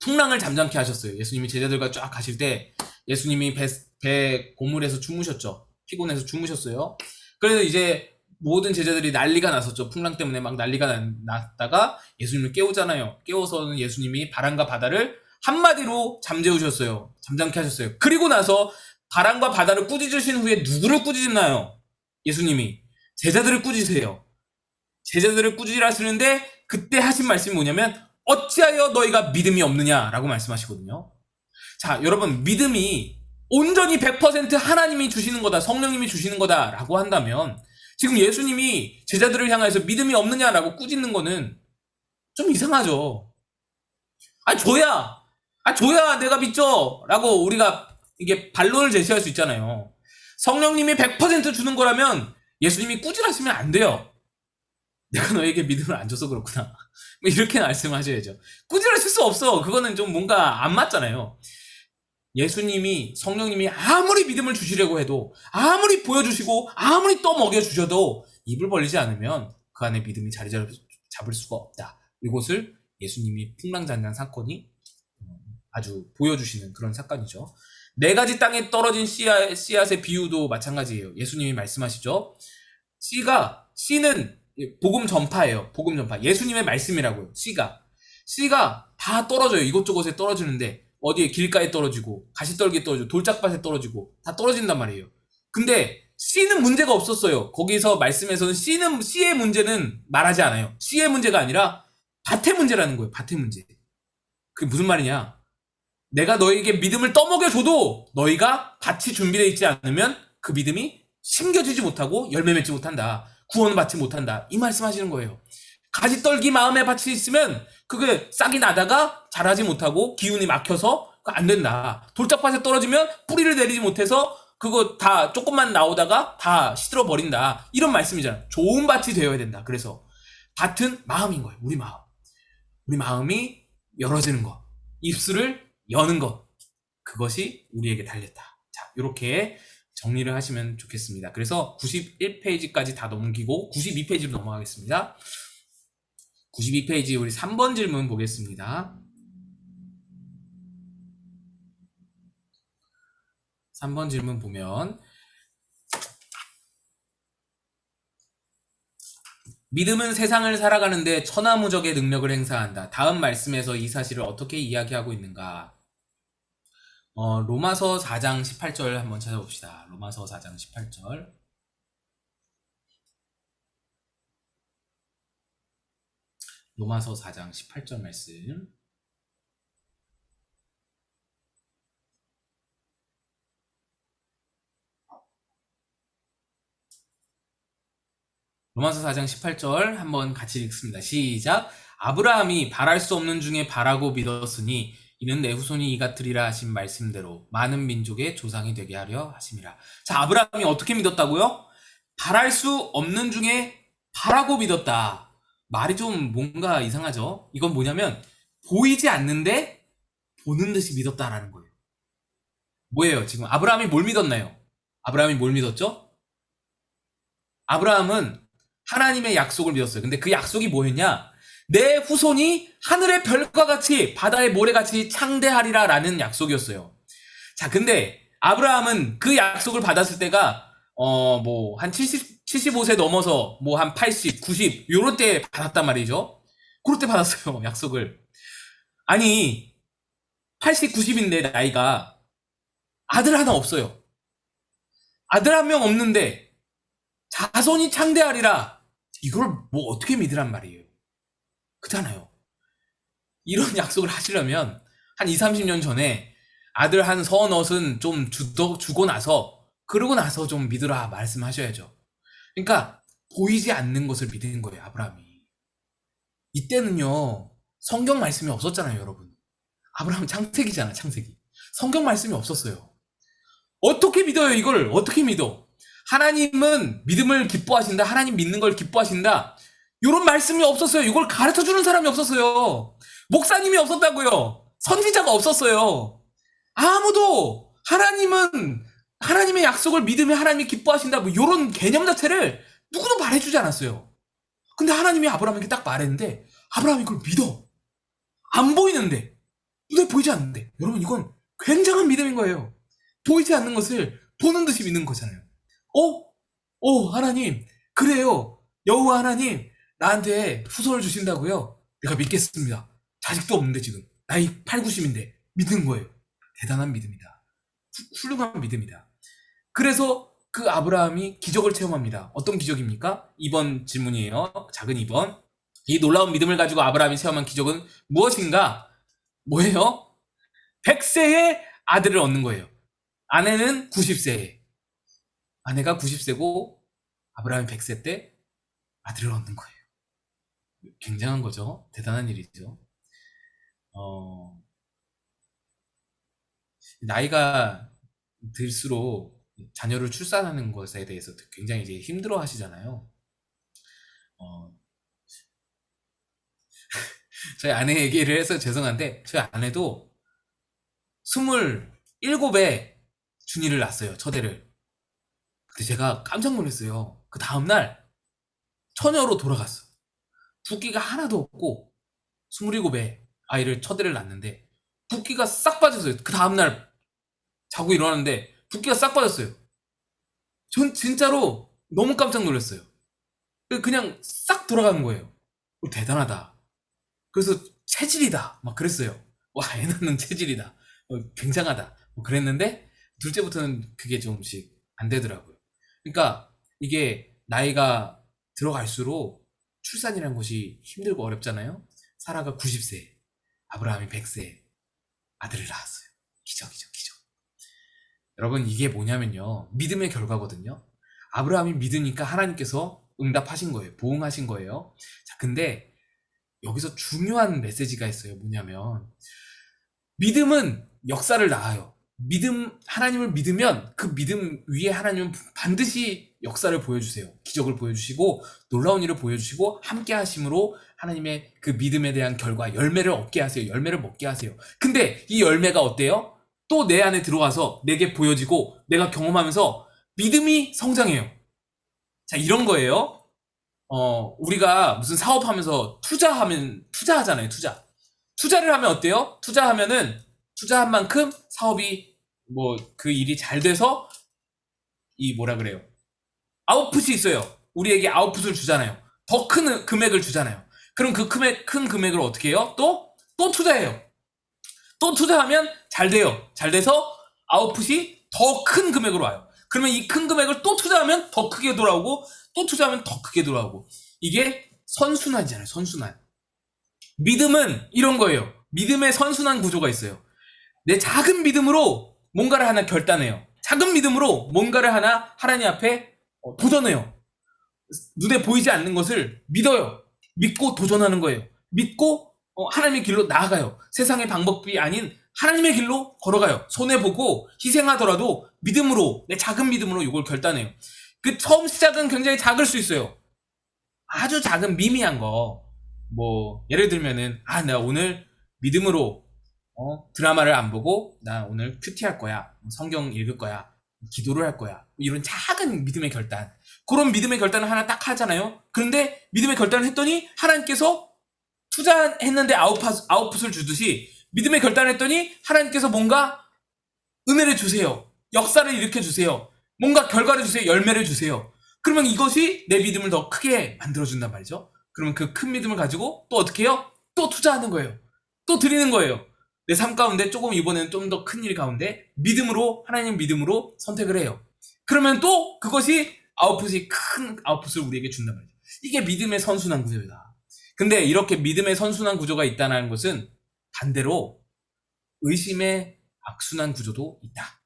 풍랑을 잠잠케 하셨어요. 예수님이 제자들과 쫙 가실 때 예수님이 배 고물에서 주무셨죠. 피곤해서 주무셨어요. 그래서 이제 모든 제자들이 난리가 났었죠. 풍랑 때문에 막 난리가 났다가 예수님을 깨우잖아요. 깨워서는 예수님이 바람과 바다를 한마디로 잠재우셨어요. 잠잠케 하셨어요. 그리고 나서 바람과 바다를 꾸짖으신 후에 누구를 꾸짖나요? 예수님이 제자들을 꾸짖으세요. 제자들을 꾸짖으라 하시는데 그때 하신 말씀이 뭐냐면 어찌하여 너희가 믿음이 없느냐라고 말씀하시거든요. 자, 여러분 믿음이 온전히 100% 하나님이 주시는 거다, 성령님이 주시는 거다라고 한다면 지금 예수님이 제자들을 향해서 믿음이 없느냐라고 꾸짖는 거는 좀 이상하죠. 줘야 내가 믿죠 라고 우리가 이게 반론을 제시할 수 있잖아요. 성령님이 100% 주는 거라면 예수님이 꾸짖으시면 안 돼요. 내가 너에게 믿음을 안 줘서 그렇구나. 뭐 이렇게 말씀하셔야죠. 꾸짖으실 수 없어. 그거는 좀 뭔가 안 맞잖아요. 예수님이 성령님이 아무리 믿음을 주시려고 해도 아무리 보여주시고 아무리 떠먹여주셔도 입을 벌리지 않으면 그 안에 믿음이 자리 잡을 수가 없다. 이것을 예수님이 풍랑잔잔 사건이 아주 보여주시는 그런 사건이죠. 네 가지 땅에 떨어진 씨앗의 비유도 마찬가지예요. 예수님이 말씀하시죠. 씨는 복음 전파예요. 복음 전파. 예수님의 말씀이라고요. 씨가 다 떨어져요. 이곳저곳에 떨어지는데 어디에 길가에 떨어지고 가시떨기에 떨어지고 돌짝밭에 떨어지고 다 떨어진단 말이에요. 근데 씨는 문제가 없었어요. 거기서 말씀에서는 씨의 문제는 말하지 않아요. 씨의 문제가 아니라 밭의 문제라는 거예요. 밭의 문제. 그게 무슨 말이냐? 내가 너에게 믿음을 떠먹여줘도 너희가 밭이 준비되어 있지 않으면 그 믿음이 심겨지지 못하고 열매 맺지 못한다. 구원을 받지 못한다. 이 말씀하시는 거예요. 가지떨기 마음에 밭이 있으면 그게 싹이 나다가 자라지 못하고 기운이 막혀서 안 된다. 돌짝밭에 떨어지면 뿌리를 내리지 못해서 그거 다 조금만 나오다가 다 시들어 버린다. 이런 말씀이잖아. 좋은 밭이 되어야 된다. 그래서 밭은 마음인 거예요. 우리 마음. 우리 마음이 열어지는 것. 입술을 여는 것. 그것이 우리에게 달렸다. 자, 이렇게 정리를 하시면 좋겠습니다. 그래서 91페이지까지 다 넘기고 92페이지로 넘어가겠습니다. 92페이지 우리 3번 질문 보겠습니다. 3번 질문 보면 믿음은 세상을 살아가는데 천하무적의 능력을 행사한다. 다음 말씀에서 이 사실을 어떻게 이야기하고 있는가? 로마서 4장 18절 한번 찾아봅시다. 로마서 4장 18절. 로마서 4장 18절 말씀. 로마서 4장 18절 한번 같이 읽습니다. 시작. 아브라함이 바랄 수 없는 중에 바라고 믿었으니 이는 내 후손이 이같으리라 하신 말씀대로 많은 민족의 조상이 되게 하려 하심이라. 자, 아브라함이 어떻게 믿었다고요? 바랄 수 없는 중에 바라고 믿었다. 말이 좀 뭔가 이상하죠? 이건 뭐냐면 보이지 않는데 보는 듯이 믿었다라는 거예요. 뭐예요? 지금 아브라함이 뭘 믿었나요? 아브라함이 뭘 믿었죠? 아브라함은 하나님의 약속을 믿었어요. 근데 그 약속이 뭐였냐? 내 후손이 하늘의 별과 같이 바다의 모래같이 창대하리라 라는 약속이었어요. 자, 근데 아브라함은 그 약속을 받았을 때가 뭐 한 75세 넘어서 뭐 한 80, 90 요럴 때 받았단 말이죠. 그럴 때 받았어요. 약속을. 아니 80, 90인데 나이가 아들 하나 없어요. 아들 한 명 없는데 자손이 창대하리라. 이걸 뭐 어떻게 믿으란 말이에요. 그렇잖아요. 이런 약속을 하시려면 한 2, 30년 전에 아들 한 서너슨 좀 주고 나서 그러고 나서 좀 믿으라 말씀하셔야죠. 그러니까 보이지 않는 것을 믿는 거예요. 아브라함이. 이때는요 성경 말씀이 없었잖아요. 여러분. 아브라함 창세기잖아. 창세기. 성경 말씀이 없었어요. 어떻게 믿어요? 이걸 어떻게 믿어? 하나님은 믿음을 기뻐하신다. 하나님 믿는 걸 기뻐하신다. 이런 말씀이 없었어요. 이걸 가르쳐주는 사람이 없었어요. 목사님이 없었다고요. 선지자가 없었어요. 아무도 하나님의 약속을 믿으면 하나님이 기뻐하신다. 뭐 이런 개념 자체를 누구도 말해주지 않았어요. 근데 하나님이 아브라함에게 딱 말했는데 아브라함이 그걸 믿어. 안 보이는데, 눈에 보이지 않는데. 여러분 이건 굉장한 믿음인 거예요. 보이지 않는 것을 보는 듯이 믿는 거잖아요. 하나님, 그래요. 여호와 하나님, 나한테 후손을 주신다고요? 내가 믿겠습니다. 자식도 없는데 지금 나이 8, 90인데 믿는 거예요. 대단한 믿음이다. 훌륭한 믿음이다. 그래서 그 아브라함이 기적을 체험합니다. 어떤 기적입니까? 2번 질문이에요. 작은 2번. 이 놀라운 믿음을 가지고 아브라함이 체험한 기적은 무엇인가? 뭐예요? 100세의 아들을 얻는 거예요. 아내는 90세에. 아내가 90세고 아브라함이 100세 때 아들을 얻는 거예요. 굉장한 거죠. 대단한 일이죠. 나이가 들수록 자녀를 출산하는 것에 대해서 굉장히 이제 힘들어 하시잖아요. 저희 아내 얘기를 해서 죄송한데 저희 아내도 27에 준이를 낳았어요. 첫애를. 근데 제가 깜짝 놀랐어요. 그 다음날 처녀로 돌아갔어. 붓기가 하나도 없고 27에 아이를 첫애를 낳았는데 붓기가 싹 빠졌어요. 그 다음날 자고 일어났는데 붓기가 싹 빠졌어요. 전 진짜로 너무 깜짝 놀랐어요. 그냥 싹 돌아가는 거예요. 대단하다. 그래서 체질이다 막 그랬어요. 와, 애 낳는 체질이다. 굉장하다. 뭐 그랬는데 둘째부터는 그게 조금씩 안 되더라고요. 그러니까 이게 나이가 들어갈수록 출산이라는 것이 힘들고 어렵잖아요. 사라가 90세, 아브라함이 100세 아들을 낳았어요. 기적이죠, 기적. 여러분 이게 뭐냐면요. 믿음의 결과거든요. 아브라함이 믿으니까 하나님께서 응답하신 거예요. 보응하신 거예요. 자, 근데 여기서 중요한 메시지가 있어요. 뭐냐면 믿음은 역사를 낳아요. 하나님을 믿으면 그 믿음 위에 하나님은 반드시 역사를 보여주세요. 기적을 보여주시고 놀라운 일을 보여주시고 함께 하심으로 하나님의 그 믿음에 대한 결과 열매를 얻게 하세요. 열매를 먹게 하세요. 근데 이 열매가 어때요? 또 내 안에 들어가서 내게 보여지고 내가 경험하면서 믿음이 성장해요. 자, 이런 거예요. 우리가 무슨 사업하면서 투자하잖아요. 투자를 하면 어때요? 투자한 만큼 사업이 뭐 그 일이 잘 돼서 아웃풋이 있어요. 우리에게 아웃풋을 주잖아요. 더 큰 금액을 주잖아요. 그럼 그 큰 금액을 어떻게 해요? 또 투자해요. 또 투자하면 잘 돼요. 잘 돼서 아웃풋이 더 큰 금액으로 와요. 그러면 이 큰 금액을 또 투자하면 더 크게 돌아오고 또 투자하면 더 크게 돌아오고 이게 선순환이잖아요. 선순환. 믿음은 이런 거예요. 믿음의 선순환 구조가 있어요. 내 작은 믿음으로 뭔가를 하나 결단해요. 작은 믿음으로 뭔가를 하나 하나님 앞에 도전해요. 눈에 보이지 않는 것을 믿어요. 믿고 도전하는 거예요. 믿고 하나님의 길로 나아가요. 세상의 방법이 아닌 하나님의 길로 걸어가요. 손해보고 희생하더라도 믿음으로, 내 작은 믿음으로 이걸 결단해요. 그 처음 시작은 굉장히 작을 수 있어요. 아주 작은 미미한 거. 뭐 예를 들면은 내가 오늘 믿음으로 드라마를 안 보고 나 오늘 큐티할 거야. 성경 읽을 거야. 기도를 할 거야. 이런 작은 믿음의 결단. 그런 믿음의 결단을 하나 딱 하잖아요. 그런데 믿음의 결단을 했더니 하나님께서 투자했는데 아웃풋을 주듯이 믿음의 결단을 했더니 하나님께서 뭔가 은혜를 주세요. 역사를 일으켜 주세요. 뭔가 결과를 주세요. 열매를 주세요. 그러면 이것이 내 믿음을 더 크게 만들어준단 말이죠. 그러면 그 큰 믿음을 가지고 또 어떻게 해요? 또 투자하는 거예요. 또 드리는 거예요. 내 삶 가운데 조금 이번에는 좀 더 큰 일 가운데 믿음으로, 하나님 믿음으로 선택을 해요. 그러면 또 그것이 큰 아웃풋을 우리에게 준단 말이죠. 이게 믿음의 선순환 구조이다. 근데 이렇게 믿음의 선순환 구조가 있다는 것은 반대로 의심의 악순환 구조도 있다.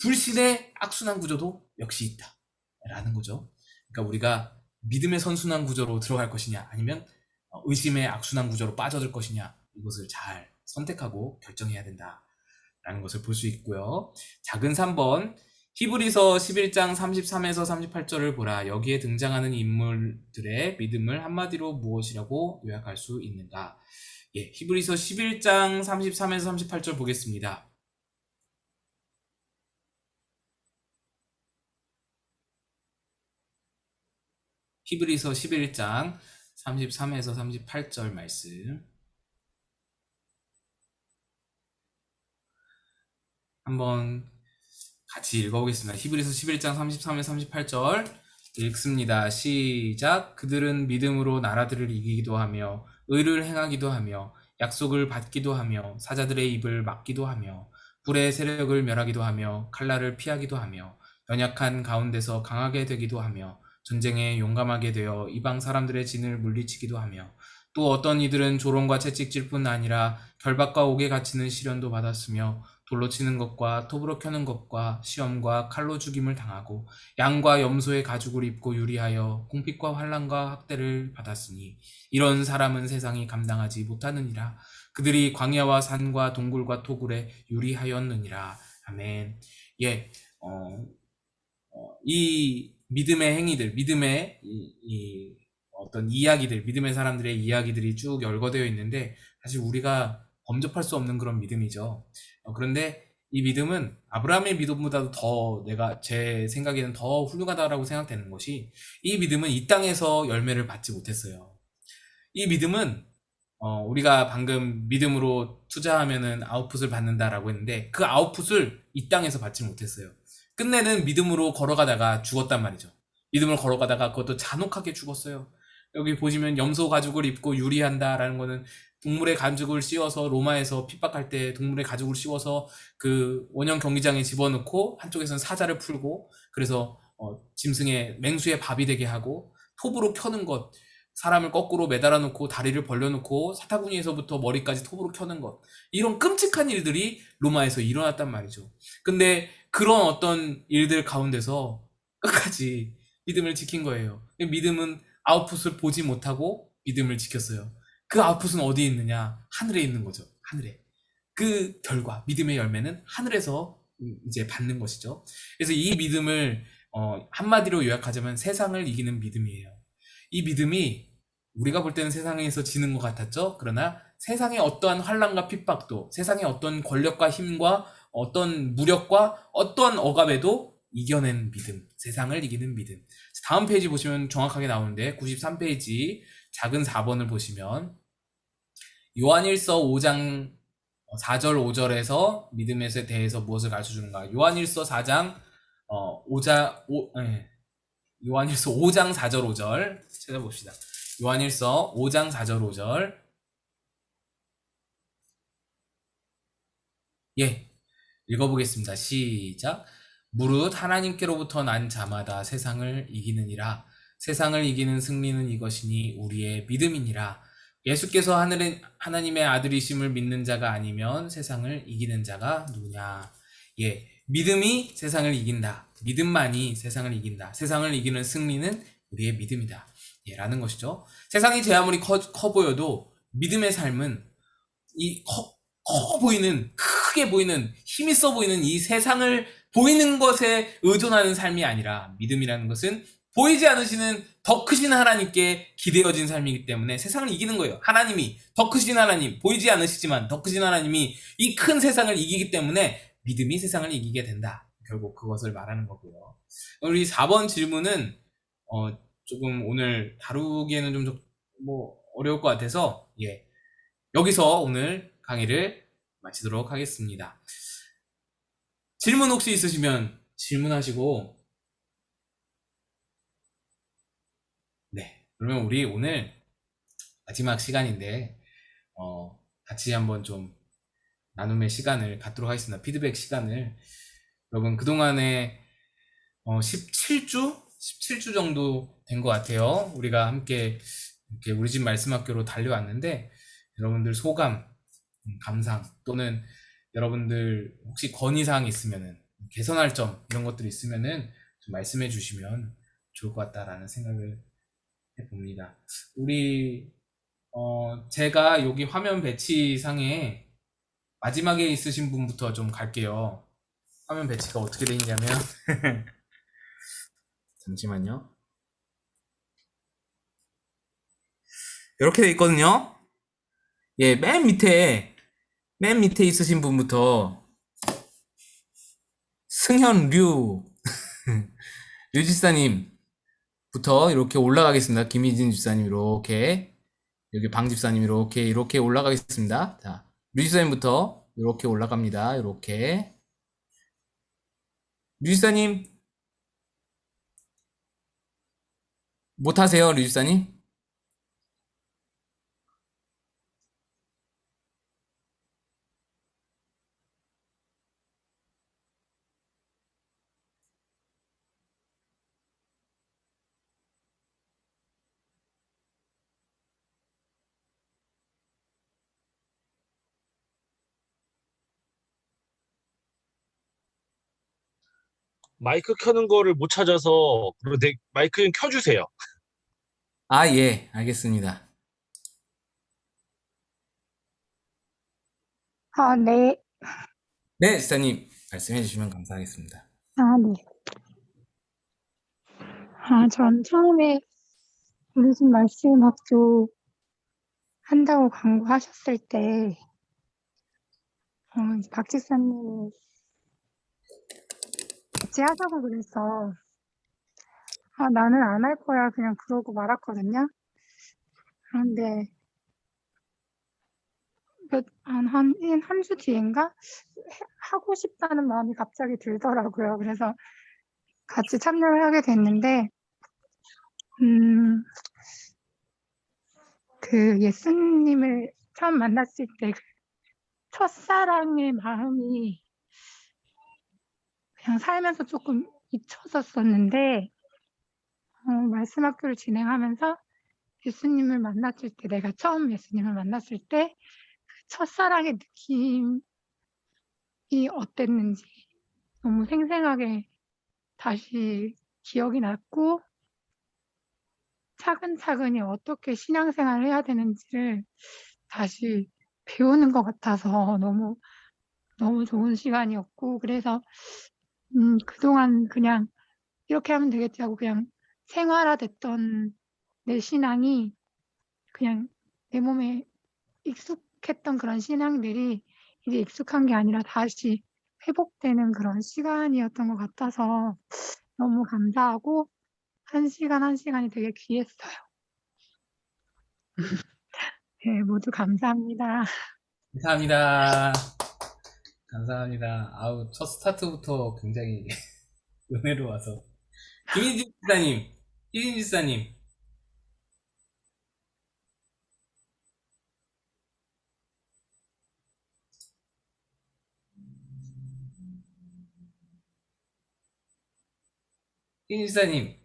불신의 악순환 구조도 역시 있다. 라는 거죠. 그러니까 우리가 믿음의 선순환 구조로 들어갈 것이냐, 아니면 의심의 악순환 구조로 빠져들 것이냐, 이것을 잘 선택하고 결정해야 된다. 라는 것을 볼 수 있고요. 작은 3번, 히브리서 11장 33에서 38절을 보라. 여기에 등장하는 인물들의 믿음을 한마디로 무엇이라고 요약할 수 있는가? 히브리서 11장 33에서 38절 보겠습니다. 히브리서 11장 33에서 38절 말씀 한번 같이 읽어보겠습니다. 히브리서 11장 33에서 38절 읽습니다. 시작. 그들은 믿음으로 나라들을 이기기도 하며 의를 행하기도 하며 약속을 받기도 하며 사자들의 입을 막기도 하며 불의 세력을 멸하기도 하며 칼날을 피하기도 하며 연약한 가운데서 강하게 되기도 하며 전쟁에 용감하게 되어 이방 사람들의 진을 물리치기도 하며 또 어떤 이들은 조롱과 채찍질 뿐 아니라 결박과 옥에 갇히는 시련도 받았으며 돌로 치는 것과 톱으로 켜는 것과 시험과 칼로 죽임을 당하고 양과 염소의 가죽을 입고 유리하여 궁핍과 환난과 학대를 받았으니 이런 사람은 세상이 감당하지 못하느니라. 그들이 광야와 산과 동굴과 토굴에 유리하였느니라. 아멘. 이 믿음의 행위들, 믿음의 어떤 이야기들, 믿음의 사람들의 이야기들이 쭉 열거되어 있는데 사실 우리가 범접할 수 없는 그런 믿음이죠. 그런데 이 믿음은 아브라함의 믿음보다도 더 제 생각에는 더 훌륭하다라고 생각되는 것이, 이 믿음은 이 땅에서 열매를 받지 못했어요. 이 믿음은 우리가 방금 믿음으로 투자하면은 아웃풋을 받는다라고 했는데 그 아웃풋을 이 땅에서 받지 못했어요. 끝내는 믿음으로 걸어가다가 죽었단 말이죠. 믿음을 걸어가다가 그것도 잔혹하게 죽었어요. 여기 보시면 염소 가죽을 입고 유리한다라는 거는 동물의 가죽을 씌워서 로마에서 핍박할 때 동물의 가죽을 씌워서 그 원형 경기장에 집어넣고 한쪽에서는 사자를 풀고 그래서 짐승의 맹수의 밥이 되게 하고 톱으로 켜는 것, 사람을 거꾸로 매달아 놓고 다리를 벌려 놓고 사타구니에서부터 머리까지 톱으로 켜는 것, 이런 끔찍한 일들이 로마에서 일어났단 말이죠. 근데 그런 어떤 일들 가운데서 끝까지 믿음을 지킨 거예요. 믿음은 아웃풋을 보지 못하고 믿음을 지켰어요. 그 아웃풋은 어디에 있느냐? 하늘에 있는 거죠. 하늘에. 그 결과, 믿음의 열매는 하늘에서 이제 받는 것이죠. 그래서 이 믿음을 한마디로 요약하자면 세상을 이기는 믿음이에요. 이 믿음이 우리가 볼 때는 세상에서 지는 것 같았죠. 그러나 세상의 어떠한 환난과 핍박도, 세상의 어떤 권력과 힘과 어떤 무력과 어떠한 억압에도 이겨낸 믿음, 세상을 이기는 믿음. 다음 페이지 보시면 정확하게 나오는데 93페이지 작은 4번을 보시면 요한일서 5장 4절 5절에서 믿음에 대해서 무엇을 가르쳐주는가. 요한일서 4장 요한일서 5장 4절 5절 찾아봅시다. 요한일서 5장 4절 5절 읽어보겠습니다. 시작. 무릇 하나님께로부터 난 자마다 세상을 이기느니라. 세상을 이기는 승리는 이것이니 우리의 믿음이니라. 예수께서 하나님의 아들이심을 믿는 자가 아니면 세상을 이기는 자가 누구냐. 믿음이 세상을 이긴다. 믿음만이 세상을 이긴다. 세상을 이기는 승리는 우리의 믿음이다. 예, 라는 것이죠. 세상이 제 아무리 커 보여도 믿음의 삶은 이 커 보이는, 크게 보이는, 힘 있어 보이는 이 세상을 보이는 것에 의존하는 삶이 아니라 믿음이라는 것은 보이지 않으시는 더 크신 하나님께 기대어진 삶이기 때문에 세상을 이기는 거예요. 하나님이, 더 크신 하나님, 보이지 않으시지만 더 크신 하나님이 이 큰 세상을 이기기 때문에 믿음이 세상을 이기게 된다. 결국 그것을 말하는 거고요. 우리 4번 질문은 조금 오늘 다루기에는 좀 어려울 것 같아서 예, 여기서 오늘 강의를 마치도록 하겠습니다. 질문 혹시 있으시면 질문하시고, 네, 그러면 우리 오늘 마지막 시간인데 같이 한번 좀 나눔의 시간을 갖도록 하겠습니다. 피드백 시간을. 여러분 그동안에 17주 정도 된 것 같아요. 우리가 함께 이렇게 우리 집 말씀학교로 달려왔는데 여러분들 소감, 감상 또는 여러분들 혹시 건의사항이 있으면은 개선할 점 이런 것들이 있으면은 좀 말씀해 주시면 좋을 것 같다라는 생각을 해봅니다. 우리 제가 여기 화면 배치상에 마지막에 있으신 분부터 좀 갈게요. 화면 배치가 어떻게 돼 있냐면 잠시만요. 이렇게 돼 있거든요. 예, 맨 밑에 있으신 분부터 승현류 집사님부터 이렇게 올라가겠습니다. 김희진 집사님 이렇게, 여기 방 집사님 이렇게 올라가겠습니다. 자, 류 집사님부터 이렇게 올라갑니다. 이렇게. 류 집사님 못하세요, 류 집사님? 마이크 켜는 거를 못 찾아서 그리고 마이크 좀 켜주세요. 아, 예, 알겠습니다. 네. 네, 집사님 말씀해 주시면 감사하겠습니다. 네. 전 처음에 우리 집 말씀학교 한다고 광고하셨을 때, 박 집사님이 같이 하자고 그래서, 나는 안 할 거야. 그냥 그러고 말았거든요. 그런데, 한 주 뒤인가? 하고 싶다는 마음이 갑자기 들더라고요. 그래서 같이 참여를 하게 됐는데, 그 예수님을 처음 만났을 때, 그 첫사랑의 마음이 그냥 살면서 조금 잊혀졌었는데, 말씀학교를 진행하면서 예수님을 만났을 때, 내가 처음 예수님을 만났을 때, 그 첫사랑의 느낌이 어땠는지 너무 생생하게 다시 기억이 났고, 차근차근히 어떻게 신앙생활을 해야 되는지를 다시 배우는 것 같아서 너무 좋은 시간이었고, 그래서 그동안 그냥 이렇게 하면 되겠지 하고 그냥 생활화됐던 내 신앙이 그냥 내 몸에 익숙했던 그런 신앙들이 이제 익숙한 게 아니라 다시 회복되는 그런 시간이었던 것 같아서 너무 감사하고 한 시간이 되게 귀했어요. 네, 모두 감사합니다. 감사합니다. 감사합니다. 아우, 첫 스타트부터 굉장히 은혜로워서. 김희진 집사님, 희진 집사님. 희진 집사님.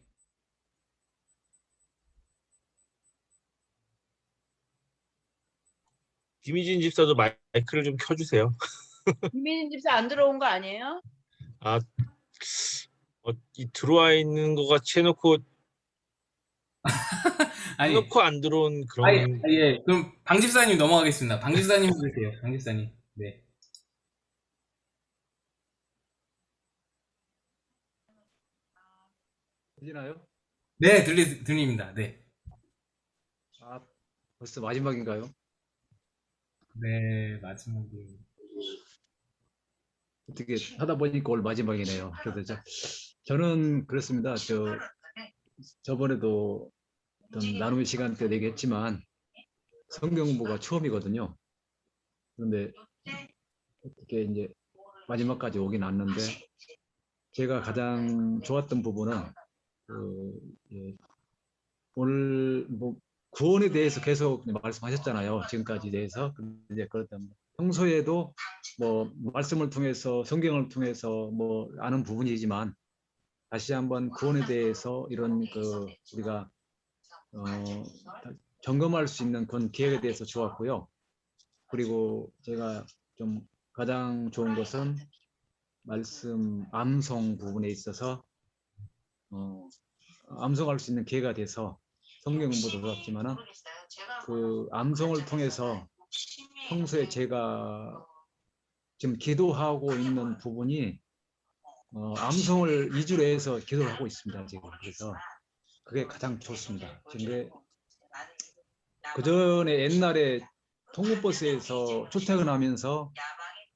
김희진 집사도 마이크를 좀 켜주세요. 김민진 집사 안 들어온 거 아니에요? 들어와 있는 것 같이 해놓고 아니, 해놓고 안 들어온 아니, 그런 예. 그럼 방 집사님 넘어가겠습니다. 방 집사님 해주세요. 방 집사님. 네. 들리나요? 네, 들립니다. 네. 아, 벌써 마지막인가요? 네, 마지막에. 어떻게 하다 보니까 오늘 마지막이네요. 그래서 저는 그렇습니다. 저번에도 어떤 나눔의 시간 때 얘기했지만 성경 공부가 처음이거든요. 그런데 어떻게 이제 마지막까지 오긴 왔는데 제가 가장 좋았던 부분은 예, 오늘 뭐 구원에 대해서 계속 말씀하셨잖아요. 지금까지 대해서. 근데 이제 그렇다면 평소에도 뭐 말씀을 통해서 성경을 통해서 뭐 아는 부분이지만 다시 한번 구원에 대해서 이런 우리가 어, 점검할 수 있는 그런 기회에 대해서 좋았고요. 그리고 제가 좀 가장 좋은 것은 말씀 암송 부분에 있어서 암송할 수 있는 기회가 돼서 성경 공부도 좋았지만은 그 암송을 통해서 평소에 제가 지금 기도하고 있는 부분이 암송을 위주로 해서 기도를 하고 있습니다. 지금 그래서 그게 가장 좋습니다. 근데 그 전에 옛날에 통근버스에서 출퇴근하면서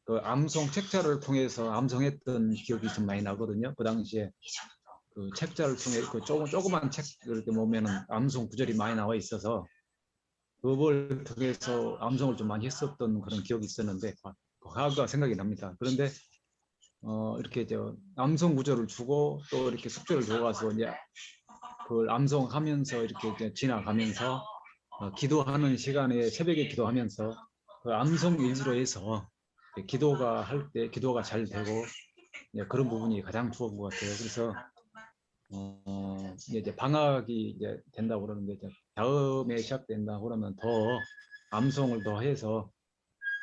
그 암송 책자를 통해서 암송했던 기억이 좀 많이 나거든요. 그 당시에 그 책자를 통해 그 조그만 책 이렇게 보면은 암송 구절이 많이 나와 있어서 그걸 통해서 암송을 좀 많이 했었던 그런 기억이 있었는데 과거가 생각이 납니다. 그런데 이렇게 암송 구절을 주고 또 이렇게 숙제를 줘가서 이제 그걸 암송하면서 이렇게 이제 지나가면서 기도하는 시간에 새벽에 기도하면서 그 암송 위주로 해서 기도가 할 때 기도가 잘 되고 그런 부분이 가장 좋은 것 같아요. 그래서 이제 방학이 이제 된다고 그러는데 이제 다음에 시작된다고 그러면 더 암송을 더 해서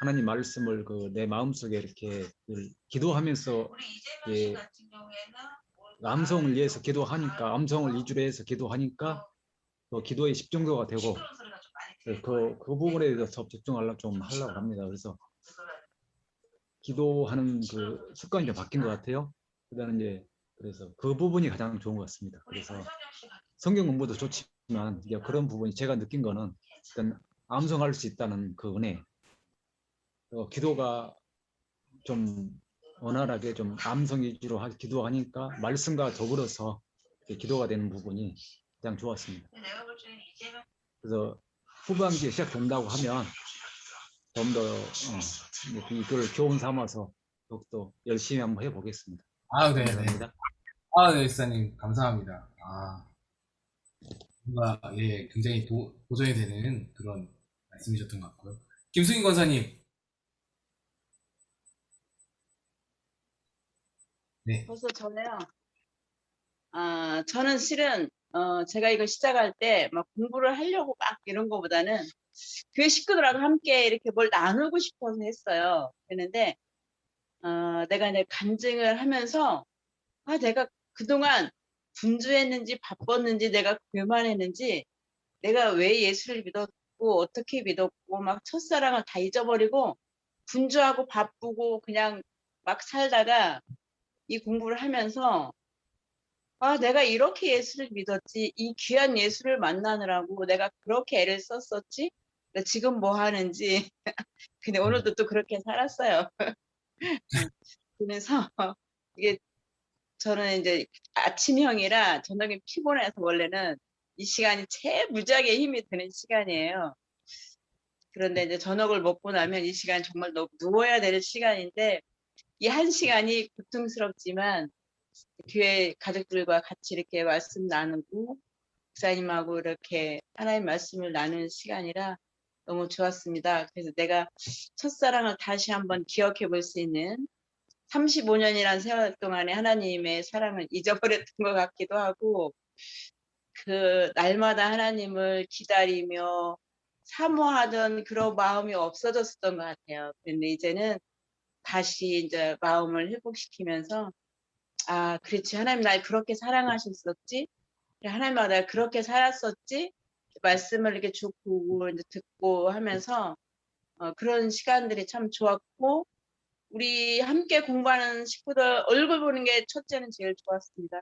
하나님 말씀을 내 마음속에 이렇게 기도하면서 예, 암송을 위해서 기도하니까 암송을 위주로 해서 기도하니까 또 기도의 집중도가 되고 그 부분에 대해서 집중하려고 좀 하려고 합니다. 그래서 기도하는 그 습관이 좀 바뀐 것 같아요. 그다음에 이제 그래서 그 부분이 가장 좋은 것 같습니다. 그래서 성경 공부도 좋지만 이제 그런 부분이 제가 느낀 거는 일단 암송할 수 있다는 그 은혜, 기도가 좀 원활하게 좀 암송 위주로 기도하니까 말씀과 더불어서 기도가 되는 부분이 가장 좋았습니다. 그래서 후반기에 시작된다고 하면 좀 더 이걸 교훈 삼아서 더욱더 열심히 한번 해보겠습니다. 아, 네, 네. 감사합니다. 아, 네, 목사님, 감사합니다. 뭔가, 예, 굉장히 도전이 되는 그런 말씀이셨던 것 같고요. 김수인 권사님. 네. 벌써 저네요. 저는 실은 제가 이거 시작할 때 막 공부를 하려고 막 이런 거보다는 교회 식구들하고 함께 이렇게 뭘 나누고 싶어서 했어요. 그랬는데 내가 이제 간증을 하면서 내가 그동안 분주했는지 바빴는지 내가 교만했는지 내가 왜 예수를 믿었고 어떻게 믿었고 막 첫사랑을 다 잊어버리고 분주하고 바쁘고 그냥 막 살다가 이 공부를 하면서 내가 이렇게 예수를 믿었지 이 귀한 예수를 만나느라고 내가 그렇게 애를 썼었지 지금 뭐 하는지 근데 오늘도 또 그렇게 살았어요. 그래서 이게 저는 이제 아침형이라 저녁에 피곤해서 원래는 이 시간이 제일 무지하게 힘이 드는 시간이에요. 그런데 이제 저녁을 먹고 나면 이 시간 정말 누워야 되는 시간인데 이 한 시간이 고통스럽지만 교회 가족들과 같이 이렇게 말씀 나누고 목사님하고 이렇게 하나님 말씀을 나누는 시간이라 너무 좋았습니다. 그래서 내가 첫사랑을 다시 한번 기억해 볼 수 있는 35년이라는 세월 동안에 하나님의 사랑을 잊어버렸던 것 같기도 하고 그 날마다 하나님을 기다리며 사모하던 그런 마음이 없어졌었던 것 같아요. 그런데 이제는 다시 이제 마음을 회복시키면서 그렇지 하나님 날 그렇게 사랑하셨었지 하나님아 내가 그렇게 살았었지 말씀을 이렇게 쭉 보고 이제 듣고 하면서 그런 시간들이 참 좋았고 우리 함께 공부하는 식구들 얼굴 보는 게 첫째는 제일 좋았습니다.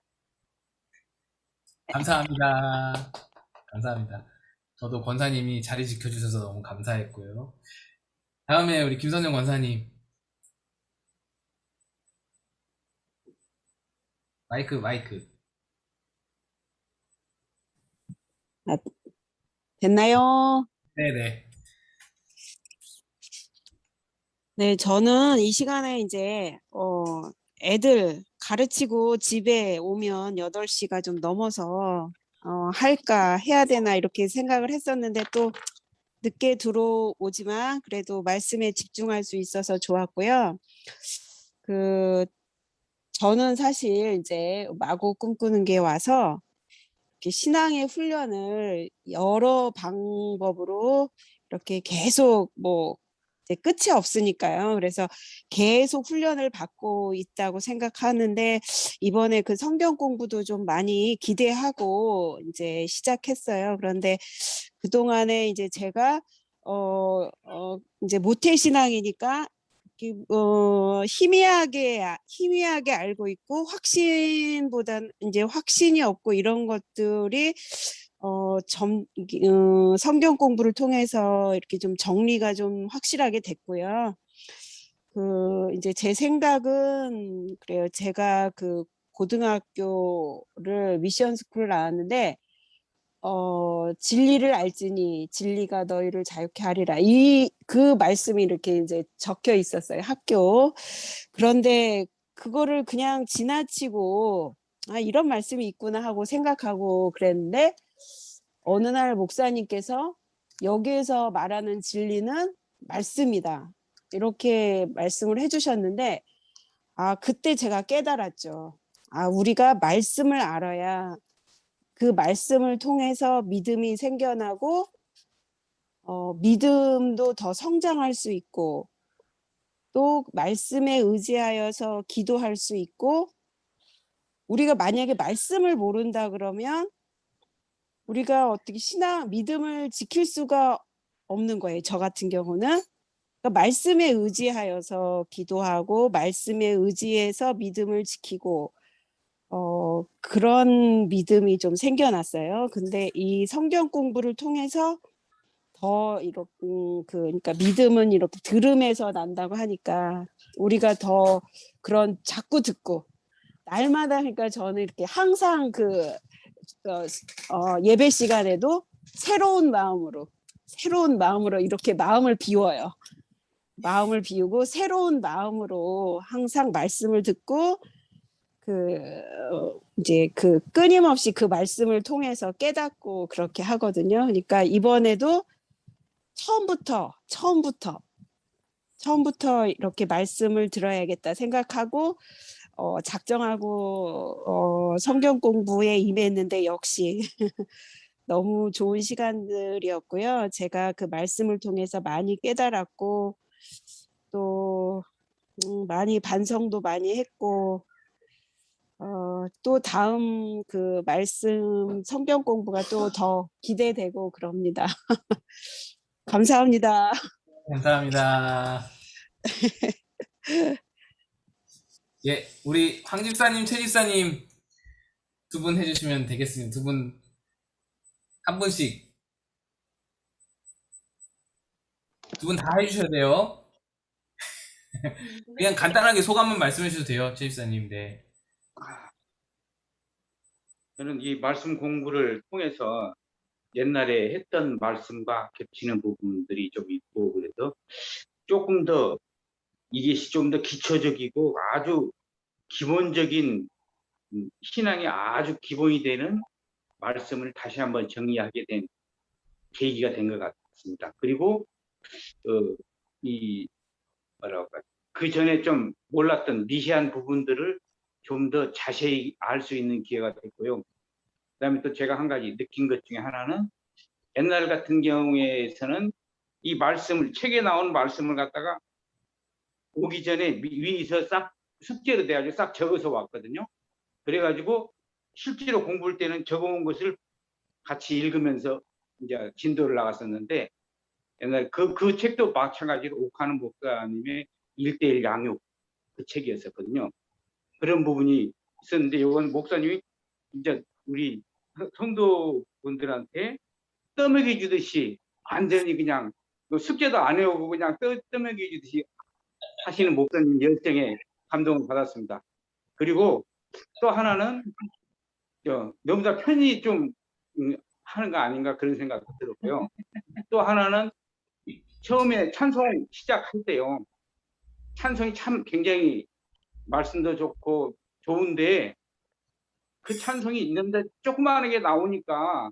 감사합니다. 감사합니다. 저도 권사님이 자리 지켜주셔서 너무 감사했고요. 다음에 우리 김선영 권사님. 마이크. 됐나요? 네네. 네, 저는 이 시간에 이제 애들 가르치고 집에 오면 8시가 좀 넘어서 할까 해야 되나 이렇게 생각을 했었는데 또 늦게 들어오지만 그래도 말씀에 집중할 수 있어서 좋았고요. 저는 사실 이제 마구 꿈꾸는 게 와서 이렇게 신앙의 훈련을 여러 방법으로 이렇게 계속 뭐 이제 끝이 없으니까요. 그래서 계속 훈련을 받고 있다고 생각하는데 이번에 그 성경 공부도 좀 많이 기대하고 이제 시작했어요. 그런데 그동안에 이제 제가 이제 모태신앙이니까 희미하게 알고 있고 확신보다는 이제 확신이 없고 이런 것들이 성경 공부를 통해서 이렇게 좀 정리가 좀 확실하게 됐고요. 이제 제 생각은 그래요. 제가 그 고등학교를 미션 스쿨을 나왔는데 진리를 알지니 진리가 너희를 자유케 하리라. 그 말씀이 이렇게 이제 적혀 있었어요. 학교. 그런데 그거를 그냥 지나치고 이런 말씀이 있구나 하고 생각하고 그랬는데 어느 날 목사님께서 여기에서 말하는 진리는 말씀이다. 이렇게 말씀을 해주셨는데 그때 제가 깨달았죠. 우리가 말씀을 알아야 그 말씀을 통해서 믿음이 생겨나고 믿음도 더 성장할 수 있고 또 말씀에 의지하여서 기도할 수 있고 우리가 만약에 말씀을 모른다 그러면 우리가 어떻게 믿음을 지킬 수가 없는 거예요. 저 같은 경우는 그러니까 말씀에 의지하여서 기도하고 말씀에 의지해서 믿음을 지키고 그런 믿음이 좀 생겨났어요. 근데 이 성경 공부를 통해서 더 이렇게 그러니까 믿음은 이렇게 들음에서 난다고 하니까 우리가 더 그런 자꾸 듣고 날마다 그러니까 저는 이렇게 항상 예배 시간에도 새로운 마음으로 이렇게 마음을 비워요. 마음을 비우고 새로운 마음으로 항상 말씀을 듣고 이제 끊임없이 그 말씀을 통해서 깨닫고 그렇게 하거든요. 그러니까 이번에도 처음부터 이렇게 말씀을 들어야겠다 생각하고 작정하고 성경 공부에 임했는데 역시 너무 좋은 시간들이었고요. 제가 그 말씀을 통해서 많이 깨달았고 또 많이 반성도 많이 했고 또 다음 그 말씀 성경 공부가 또 더 기대되고 그럽니다. 감사합니다. 감사합니다. 예, 우리 황 집사님, 최 집사님 두 분 해주시면 되겠습니다. 두 분 한 분씩 두 분 다 해주셔야 돼요. 그냥 간단하게 소감만 말씀해 주셔도 돼요, 최 집사님. 네. 저는 이 말씀 공부를 통해서 옛날에 했던 말씀과 겹치는 부분들이 좀 있고 그래서 조금 더 이게 좀 더 기초적이고 아주 기본적인 신앙이 아주 기본이 되는 말씀을 다시 한번 정리하게 된 계기가 된 것 같습니다. 그리고 그 전에 좀 몰랐던 미세한 부분들을 좀 더 자세히 알 수 있는 기회가 됐고요. 그다음에 또 제가 한 가지 느낀 것 중에 하나는 옛날 같은 경우에서는 이 말씀을 책에 나온 말씀을 갖다가 오기 전에 위에서 싹 숙제로 돼가지고 싹 적어서 왔거든요. 그래가지고 실제로 공부할 때는 적어온 것을 같이 읽으면서 이제 진도를 나갔었는데 옛날 그 책도 마찬가지로 옥하는 목사님의 1:1 양육 그 책이었었거든요. 그런 부분이 있었는데 이건 목사님이 이제 우리 성도분들한테 떠먹여 주듯이 완전히 그냥 숙제도 안 해오고 그냥 떠먹여 주듯이 하시는 목사님 열정에 감동을 받았습니다. 그리고 또 하나는 너무 다 편히 좀 하는 거 아닌가 그런 생각도 들었고요. 또 하나는 처음에 찬송 시작할 때요. 찬송이 참 굉장히 말씀도 좋고 좋은데 그 찬송이 있는데 조그마하게 나오니까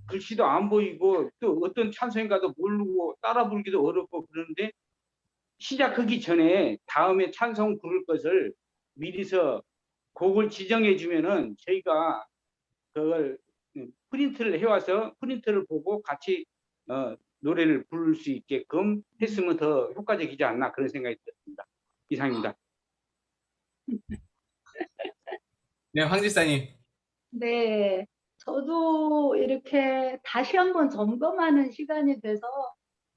글씨도 안 보이고 또 어떤 찬송인가도 모르고 따라 부르기도 어렵고 그러는데 시작하기 전에 다음에 찬송 부를 것을 미리서 곡을 지정해 주면은 저희가 그걸 프린트를 해와서 프린트를 보고 같이 노래를 부를 수 있게끔 했으면 더 효과적이지 않나 그런 생각이 들었습니다. 이상입니다. 네, 황 집사님. 네, 저도 이렇게 다시 한번 점검하는 시간이 돼서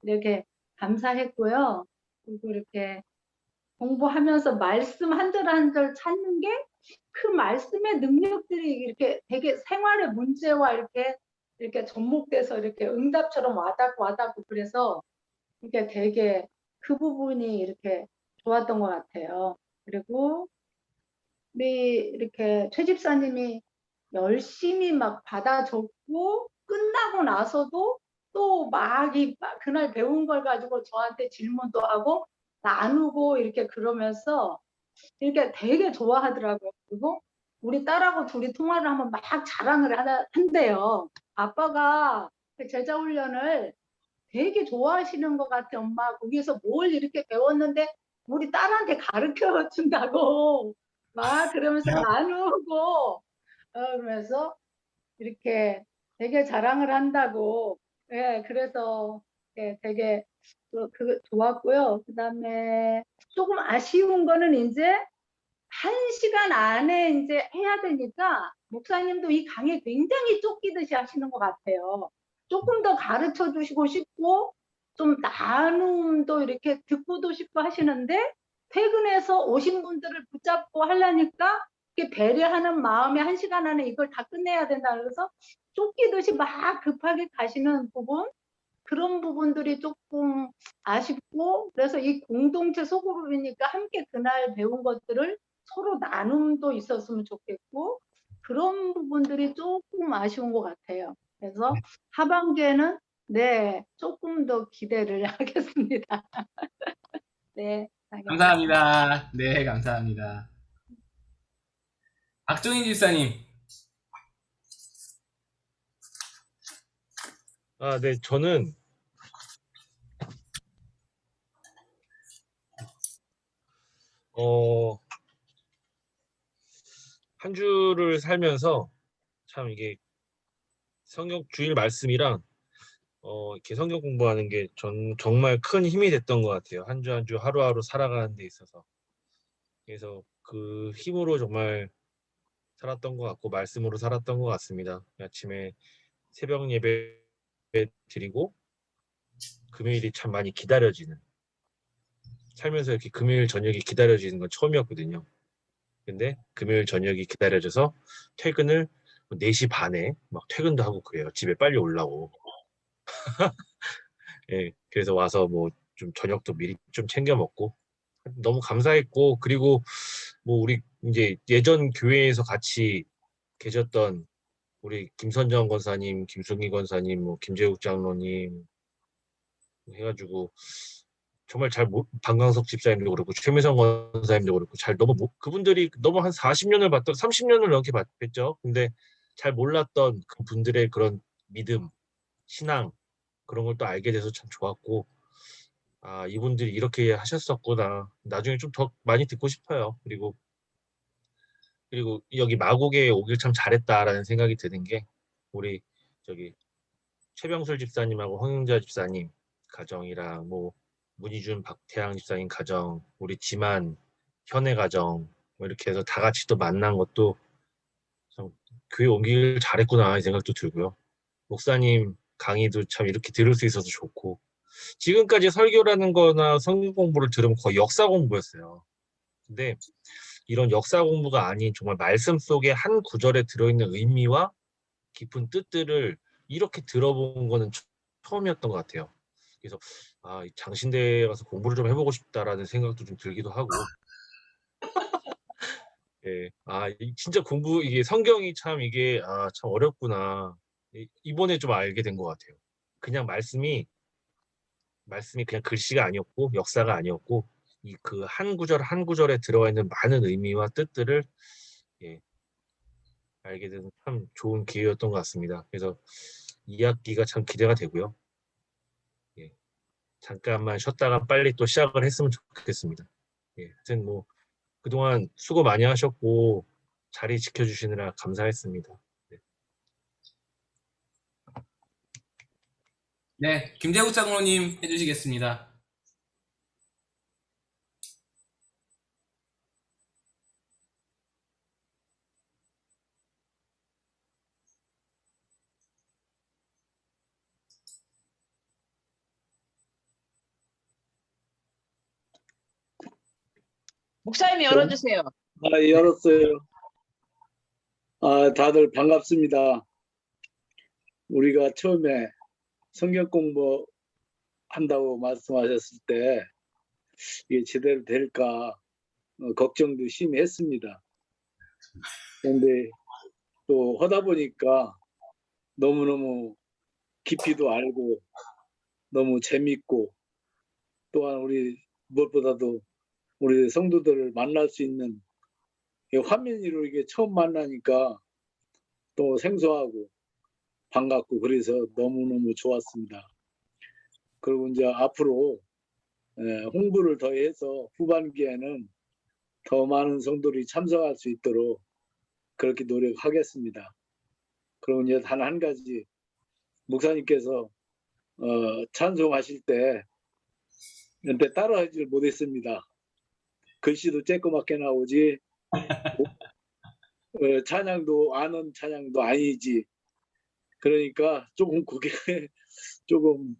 이렇게 감사했고요. 그리고 이렇게 공부하면서 말씀 한 절 한 절 찾는 게 그 말씀의 능력들이 이렇게 되게 생활의 문제와 이렇게 접목돼서 이렇게 응답처럼 와닿고 그래서 이게 되게 그 부분이 이렇게 좋았던 것 같아요. 그리고 우리 이렇게 최 집사님이 열심히 막 받아 적고 끝나고 나서도 또 막 그날 배운 걸 가지고 저한테 질문도 하고 나누고 이렇게 그러면서 이렇게 되게 좋아하더라고요. 그리고 우리 딸하고 둘이 통화를 하면 막 자랑을 한대요. 아빠가 그 제자 훈련을 되게 좋아하시는 것 같아, 엄마. 거기서 뭘 이렇게 배웠는데 우리 딸한테 가르쳐 준다고 막 그러면서 나누고 그러면서 이렇게 되게 자랑을 한다고. 예, 그래서 예, 되게 좋았고요. 그다음에 조금 아쉬운 거는 이제 1시간 안에 이제 해야 되니까 목사님도 이 강의 굉장히 쫓기듯이 하시는 것 같아요. 조금 더 가르쳐 주시고 싶고 좀 나눔도 이렇게 듣고도 싶고 하시는데 퇴근해서 오신 분들을 붙잡고 하려니까 이렇게 배려하는 마음에 1시간 안에 이걸 다 끝내야 된다 그래서 쫓기듯이 막 급하게 가시는 부분 그런 부분들이 조금 아쉽고 그래서 이 공동체 소그룹이니까 함께 그날 배운 것들을 서로 나눔도 있었으면 좋겠고 그런 부분들이 조금 아쉬운 것 같아요. 그래서 하반기에는 네 조금 더 기대를 하겠습니다. 네, 알겠습니다. 감사합니다. 네, 감사합니다. 박종인 집사님. 네, 저는 한 주를 살면서 참 이게 성경 주일 말씀이랑 이렇게 성경 공부하는 게 정말 큰 힘이 됐던 것 같아요. 한 주 한 주 하루하루 살아가는 데 있어서. 그래서 그 힘으로 정말 살았던 것 같고 말씀으로 살았던 것 같습니다. 아침에 새벽 예배 드리고 금요일이 참 많이 기다려지는 살면서 이렇게 금요일 저녁이 기다려지는 건 처음이었거든요. 근데 금요일 저녁이 기다려져서 퇴근을 4시 반에 막 퇴근도 하고 그래요. 집에 빨리 오려고. 예, 그래서 와서 뭐 좀 저녁도 미리 좀 챙겨 먹고 너무 감사했고 그리고 뭐 우리 이제 예전 교회에서 같이 계셨던 우리 김선정 권사님, 김승희 권사님, 뭐 김재욱 장로님 해가지고 정말 방광석 집사님도 그렇고 최미성 권사님도 그렇고 그분들이 너무 한 40년을 봤던 30년을 넘게 봤죠. 근데 잘 몰랐던 그 분들의 그런 믿음, 신앙 그런 걸 또 알게 돼서 참 좋았고 이분들이 이렇게 하셨었구나. 나중에 좀 더 많이 듣고 싶어요. 그리고 여기 마곡에 오길 참 잘했다라는 생각이 드는 게 우리 저기 최병술 집사님하고 황영자 집사님 가정이랑 뭐 문희준 박태양 집사님 가정 우리 지만 현애 가정 뭐 이렇게 해서 다 같이 또 만난 것도 참 교회 옮기길 잘했구나 이 생각도 들고요. 목사님 강의도 참 이렇게 들을 수 있어서 좋고 지금까지 설교라는 거나 성경 공부를 들으면 거의 역사 공부였어요. 근데 이런 역사 공부가 아닌 정말 말씀 속에 한 구절에 들어있는 의미와 깊은 뜻들을 이렇게 들어본 거는 처음이었던 것 같아요. 그래서 이 장신대에 가서 공부를 좀 해보고 싶다라는 생각도 좀 들기도 하고 예, 진짜 이게 성경이 참 이게 참 어렵구나. 이번에 좀 알게 된 것 같아요. 그냥 말씀이 그냥 글씨가 아니었고 역사가 아니었고 이 그 한 구절 한 구절에 들어가 있는 많은 의미와 뜻들을 예, 알게 된 참 좋은 기회였던 것 같습니다. 그래서 2학기가 참 기대가 되고요. 예, 잠깐만 쉬었다가 빨리 또 시작을 했으면 좋겠습니다. 예, 하여튼 뭐 그동안 수고 많이 하셨고 자리 지켜주시느라 감사했습니다. 네, 김재국 장로님 해주시겠습니다. 목사님이 열어주세요. 열었어요. 다들 반갑습니다. 우리가 처음에 성경 공부 한다고 말씀하셨을 때 이게 제대로 될까 걱정도 심히 했습니다. 그런데 또 하다 보니까 너무너무 깊이도 알고 너무 재밌고 또한 우리 무엇보다도 우리 성도들을 만날 수 있는 화면으로 이게 처음 만나니까 또 생소하고 반갑고 그래서 너무너무 좋았습니다. 그리고 이제 앞으로 홍보를 더해서 후반기에는 더 많은 성도들이 참석할 수 있도록 그렇게 노력하겠습니다. 그리고 이제 단 한 가지 목사님께서 찬송하실 때 따라하지 못했습니다. 글씨도 쬐끄맣게 나오지 찬양도 아는 찬양도 아니지. 그러니까 조금 그게 조금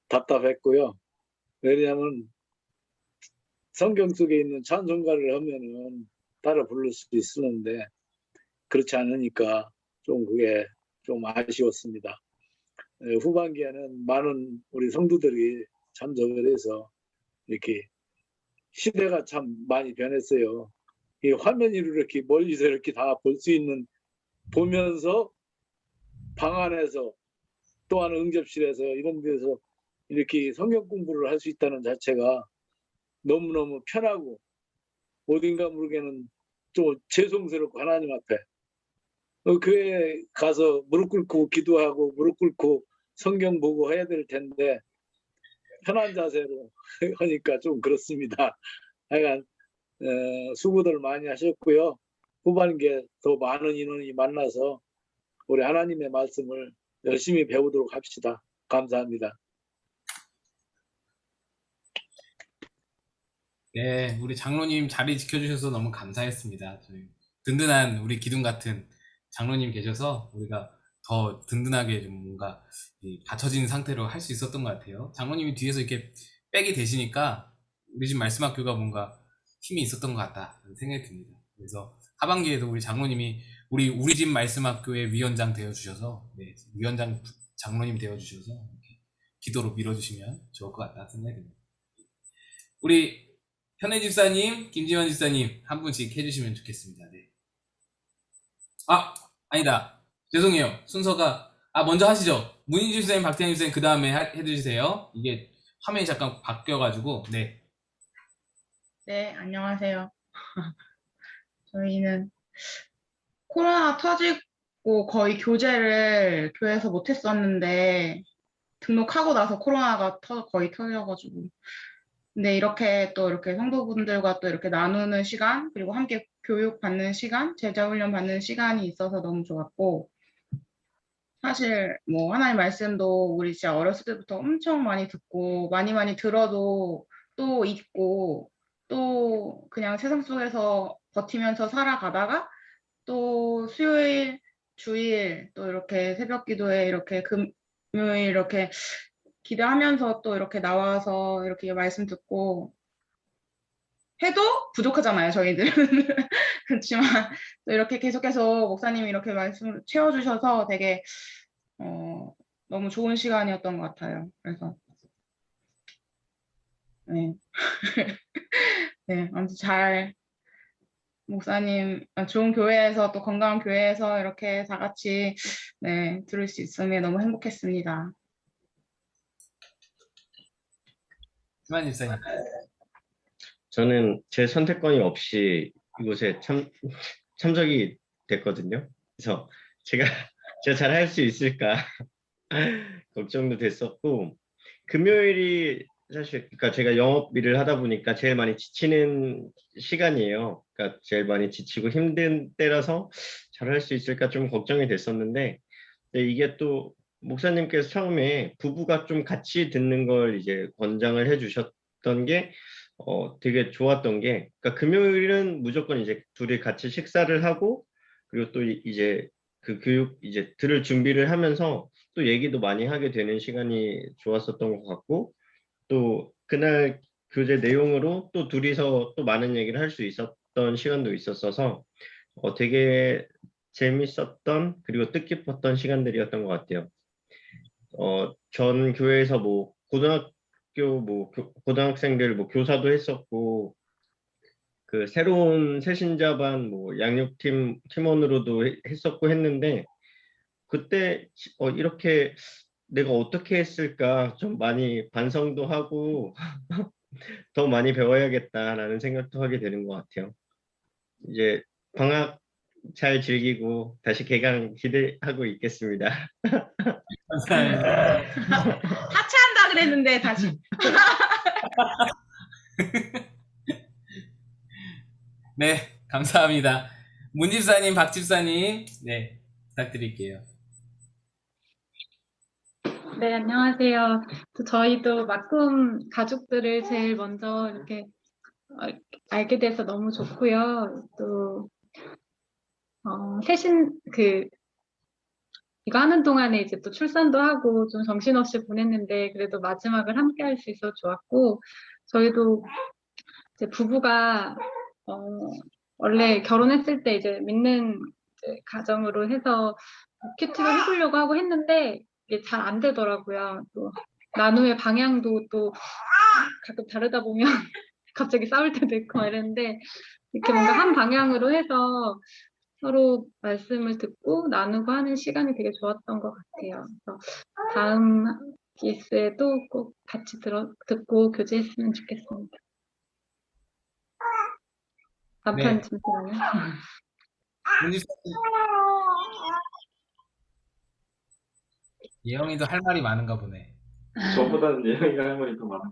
답답했고요. 왜냐하면 성경 속에 있는 찬송가를 하면은 따라 부를 수도 있었는데 그렇지 않으니까 좀 그게 좀 아쉬웠습니다. 후반기에는 많은 우리 성도들이 참석을 해서 이렇게 시대가 참 많이 변했어요. 이 화면으로 이렇게 멀리서 이렇게 다 볼 수 있는 보면서 방 안에서 또한 응접실에서 이런 데서 이렇게 성경 공부를 할 수 있다는 자체가 너무너무 편하고 어딘가 모르게는 좀 죄송스럽고 하나님 앞에 교회에 가서 무릎 꿇고 기도하고 무릎 꿇고 성경 보고 해야 될 텐데 편한 자세로 하니까 좀 그렇습니다. 하여간 수고들 많이 하셨고요. 후반기에 더 많은 인원이 만나서 우리 하나님의 말씀을 열심히 배우도록 합시다. 감사합니다. 네, 우리 장로님 자리 지켜주셔서 너무 감사했습니다. 저희 든든한 우리 기둥 같은 장로님 계셔서 우리가 더 든든하게 좀 뭔가 받쳐진 상태로 할 수 있었던 것 같아요. 장로님이 뒤에서 이렇게 백이 되시니까 우리 집 말씀학교가 뭔가 힘이 있었던 것 같다 생각이 듭니다. 그래서 하반기에도 우리 장로님이 우리 집 말씀학교의 위원장 되어주셔서 위원장 장로님 되어주셔서 이렇게 기도로 밀어주시면 좋을 것 같다 생각이 듭니다. 우리 현애 집사님, 김지원 집사님 한 분씩 해주시면 좋겠습니다. 네. 아니다. 죄송해요. 순서가 먼저 하시죠. 문희주 집사님, 박태현 집사님 그 다음에 해주세요. 이게 화면이 잠깐 바뀌어가지고 네. 네, 안녕하세요. 저희는 코로나 터지고 거의 교제를 교회에서 못했었는데 등록하고 나서 코로나가 거의 터져가지고 근데 이렇게 또 이렇게 성도분들과 또 이렇게 나누는 시간 그리고 함께 교육받는 시간, 제자훈련 받는 시간이 있어서 너무 좋았고 사실 뭐 하나님 말씀도 우리 진짜 어렸을 때부터 엄청 많이 듣고 많이 들어도 또 잊고 또 그냥 세상 속에서 버티면서 살아가다가 또 수요일, 주일 또 이렇게 새벽 기도회 이렇게 금요일 이렇게 기도하면서 또 이렇게 나와서 이렇게 말씀 듣고 해도 부족하잖아요, 저희들은. 그렇지만 또 이렇게 계속해서 목사님이 이렇게 말씀을 채워주셔서 되게 너무 좋은 시간이었던 것 같아요. 그래서 네, 네, 아무튼 잘 목사님 좋은 교회에서 또 건강한 교회에서 이렇게 다 같이 네, 들을 수 있음에 너무 행복했습니다. 김한 집사님. 저는 제 선택권이 없이 이곳에 참석이 됐거든요. 그래서 제가 잘 할 수 있을까 걱정도 됐었고, 금요일이 사실 그러니까 제가 영업 일을 하다 보니까 제일 많이 지치는 시간이에요. 그러니까 제일 많이 지치고 힘든 때라서 잘 할 수 있을까 좀 걱정이 됐었는데, 근데 이게 또 목사님께서 처음에 부부가 좀 같이 듣는 걸 이제 권장을 해주셨던 게 되게 좋았던 게, 그러니까 금요일은 무조건 이제 둘이 같이 식사를 하고, 그리고 또 이제 그 교육 이제 들을 준비를 하면서 또 얘기도 많이 하게 되는 시간이 좋았었던 것 같고, 또 그날 교재 내용으로 또 둘이서 또 많은 얘기를 할 수 있었던 시간도 있었어서 되게 재밌었던 그리고 뜻깊었던 시간들이었던 것 같아요. 전 교회에서 뭐 고등학생들 뭐 교사도 했었고, 그 새로운 새신자반 뭐 양육팀 팀원으로도 했었고 했는데, 그때 이렇게 내가 어떻게 했을까 좀 많이 반성도 하고 더 많이 배워야겠다라는 생각도 하게 되는 것 같아요. 이제 방학 잘 즐기고 다시 개강 기대하고 있겠습니다. 감사합니다. 하차한다 그랬는데 다시. 네, 감사합니다. 문 집사님, 박 집사님, 네, 부탁드릴게요. 네, 안녕하세요. 저희도 막꿈 가족들을 제일 먼저 이렇게 알게 돼서 너무 좋고요. 또 이거 하는 동안에 이제 또 출산도 하고 좀 정신없이 보냈는데 그래도 마지막을 함께 할 수 있어서 좋았고, 저희도 이제 부부가 원래 결혼했을 때 이제 믿는 이제 가정으로 해서 큐티를 해보려고 하고 했는데 이게 잘 안 되더라고요. 또 나눔의 방향도 또 가끔 다르다 보면 갑자기 싸울 때도 있고 이랬는데, 이렇게 뭔가 한 방향으로 해서 서로 말씀을 듣고 나누고 하는 시간이 되게 좋았던 것 같아요. 그래서 다음 기수에도 꼭 같이 듣고 교제했으면 좋겠습니다. 남편 네. 잠시만요. 문 집사님. 예영이도 할 말이 많은가 보네. 저보다는 예영이가 할 말이 더 많은 것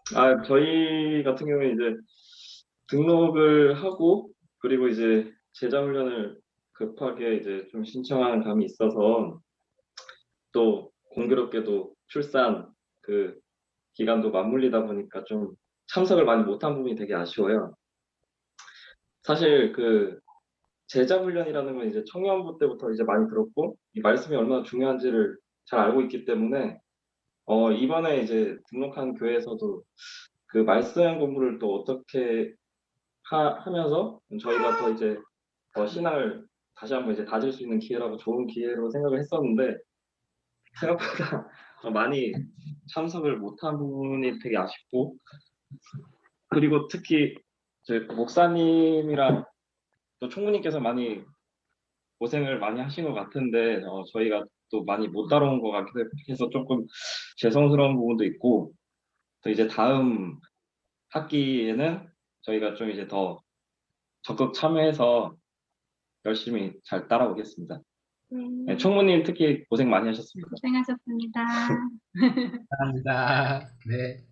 같아요. 저희 같은 경우에 이제 등록을 하고, 그리고 이제 제자 훈련을 급하게 이제 좀 신청하는 감이 있어서, 또 공교롭게도 출산 그 기간도 맞물리다 보니까 좀 참석을 많이 못한 부분이 되게 아쉬워요. 사실 그 제자 훈련이라는 건 이제 청년부 때부터 이제 많이 들었고, 이 말씀이 얼마나 중요한지를 잘 알고 있기 때문에 이번에 이제 등록한 교회에서도 그 말씀 공부를 또 어떻게 하면서 저희가 더 이제 신앙을 다시 한번 이제 다질 수 있는 기회라고, 좋은 기회로 생각을 했었는데, 생각보다 많이 참석을 못한 부분이 되게 아쉽고, 그리고 특히 저희 목사님이랑 또 총무님께서 많이 고생을 많이 하신 것 같은데 저희가 또 많이 못 따라온 것 같기도 해서 조금 죄송스러운 부분도 있고, 또 이제 다음 학기에는 저희가 좀 이제 더 적극 참여해서 열심히 잘 따라오겠습니다. 네, 총무님 특히 고생 많이 하셨습니다. 고생하셨습니다. 감사합니다. 네.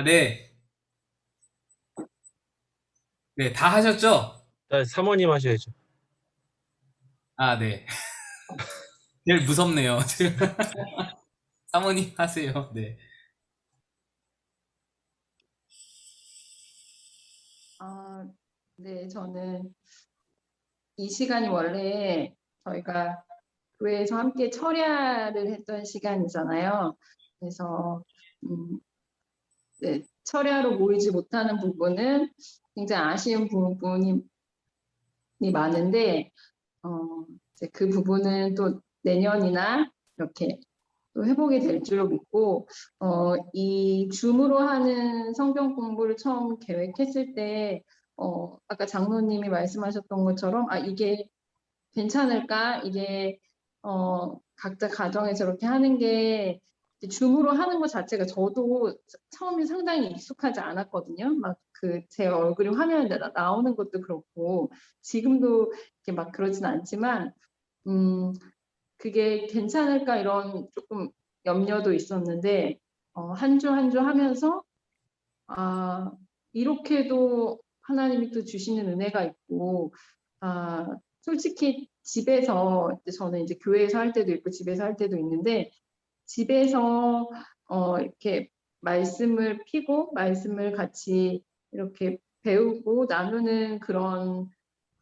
네. 네, 다 하셨죠? 사모님 하셔야죠. 네. 제일 무섭네요. 사모님 하세요. 네. 네, 저는 이 시간이 원래 저희가 교회에서 함께 철야를 했던 시간이잖아요. 그래서 네, 철야로 모이지 못하는 부분은 굉장히 아쉬운 부분이 많은데 이제 그 부분은 또 내년이나 이렇게 또 회복이 될 줄로 믿고 이 줌으로 하는 성경 공부를 처음 계획했을 때 아까 장로님이 말씀하셨던 것처럼 아 이게 괜찮을까? 이게 각자 가정에서 이렇게 하는 게 이제 줌으로 하는 것 자체가 저도 처음에 상당히 익숙하지 않았거든요. 막 그 제 얼굴이 화면에 나오는 것도 그렇고 지금도 이렇게 막 그러진 않지만 그게 괜찮을까 이런 조금 염려도 있었는데 한 주 한 주 하면서 아 이렇게도 하나님이 또 주시는 은혜가 있고 아 솔직히 집에서 저는 이제 교회에서 할 때도 있고 집에서 할 때도 있는데 집에서 이렇게 말씀을 피고 말씀을 같이 이렇게 배우고 나누는 그런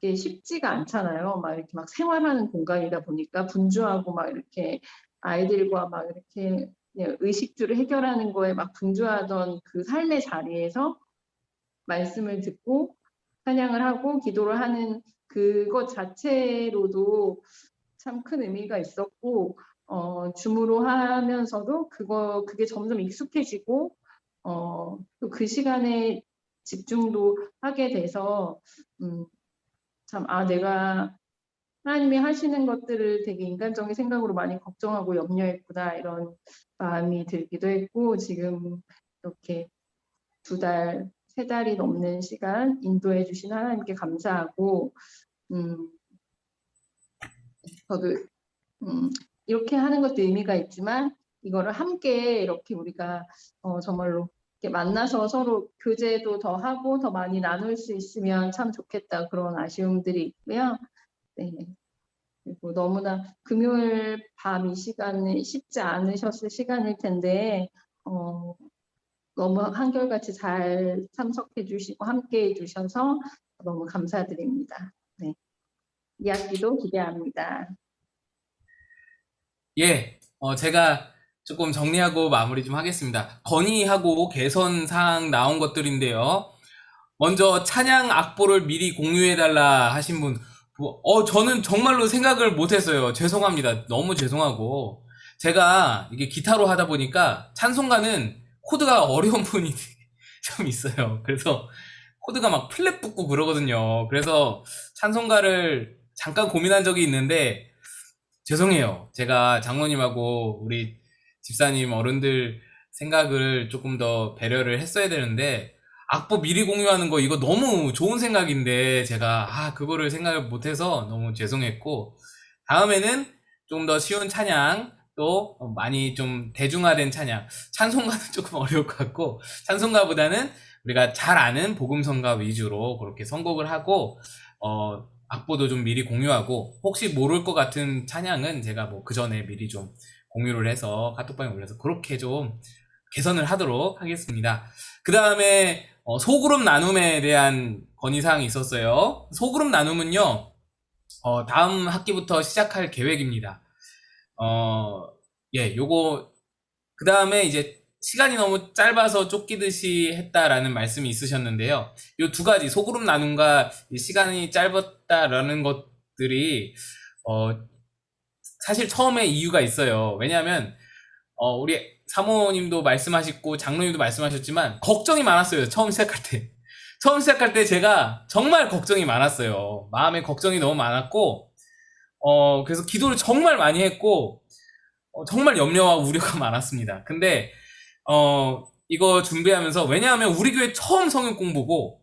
게 쉽지가 않잖아요. 막 이렇게 막 생활하는 공간이다 보니까 분주하고 막 이렇게 아이들과 막 이렇게 그냥 의식주를 해결하는 거에 막 분주하던 그 삶의 자리에서 말씀을 듣고 찬양을 하고 기도를 하는 그것 자체로도 참 큰 의미가 있었고 줌으로 하면서도 그게 점점 익숙해지고 또 그 시간에 집중도 하게 돼서 참 내가 하나님이 하시는 것들을 되게 인간적인 생각으로 많이 걱정하고 염려했구나 이런 마음이 들기도 했고 지금 이렇게 2달, 3달이 넘는 시간 인도해 주신 하나님께 감사하고 저도 이렇게 하는 것도 의미가 있지만 이거를 함께 이렇게 우리가 정말로 이렇게 만나서 서로 교제도 더 하고 더 많이 나눌 수 있으면 참 좋겠다 그런 아쉬움들이 있고요. 네. 그리고 너무나 금요일 밤 이 시간이 쉽지 않으셨을 시간일 텐데 너무 한결같이 잘 참석해 주시고 함께 해 주셔서 너무 감사드립니다. 네. 이 학기도 기대합니다. 예, 제가 조금 정리하고 마무리 좀 하겠습니다. 건의하고 개선사항 나온 것들인데요. 먼저 찬양 악보를 미리 공유해달라 하신 분, 저는 정말로 생각을 못했어요. 죄송합니다. 너무 죄송하고. 제가 이게 기타로 하다 보니까 찬송가는 코드가 어려운 분이 좀 있어요. 그래서 코드가 막 플랫 붙고 그러거든요. 그래서 찬송가를 잠깐 고민한 적이 있는데 죄송해요. 제가 장로님하고 우리 집사님 어른들 생각을 조금 더 배려를 했어야 되는데 악보 미리 공유하는 거 이거 너무 좋은 생각인데 제가 그거를 생각을 못해서 너무 죄송했고 다음에는 좀 더 쉬운 찬양 또 많이 좀 대중화된 찬송가는 조금 어려울 것 같고 찬송가보다는 우리가 잘 아는 복음성가 위주로 그렇게 선곡을 하고 악보도 좀 미리 공유하고 혹시 모를 것 같은 찬양은 제가 뭐 그 전에 미리 좀 공유를 해서 카톡방에 올려서 그렇게 좀 개선을 하도록 하겠습니다. 그 다음에 소그룹 나눔에 대한 건의사항이 있었어요. 소그룹 나눔은요 다음 학기부터 시작할 계획입니다. 요거 그 다음에 이제 시간이 너무 짧아서 쫓기듯이 했다라는 말씀이 있으셨는데요. 요 두 가지 소그룹 나눔과 시간이 짧았다라는 것들이 사실 처음에 이유가 있어요. 왜냐하면 우리 사모님도 말씀하셨고 장로님도 말씀하셨지만 걱정이 많았어요. 처음 시작할 때 제가 정말 걱정이 많았어요. 마음에 걱정이 너무 많았고 그래서 기도를 정말 많이 했고 정말 염려와 우려가 많았습니다. 근데 이거 준비하면서 왜냐하면 우리 교회 처음 성경 공부고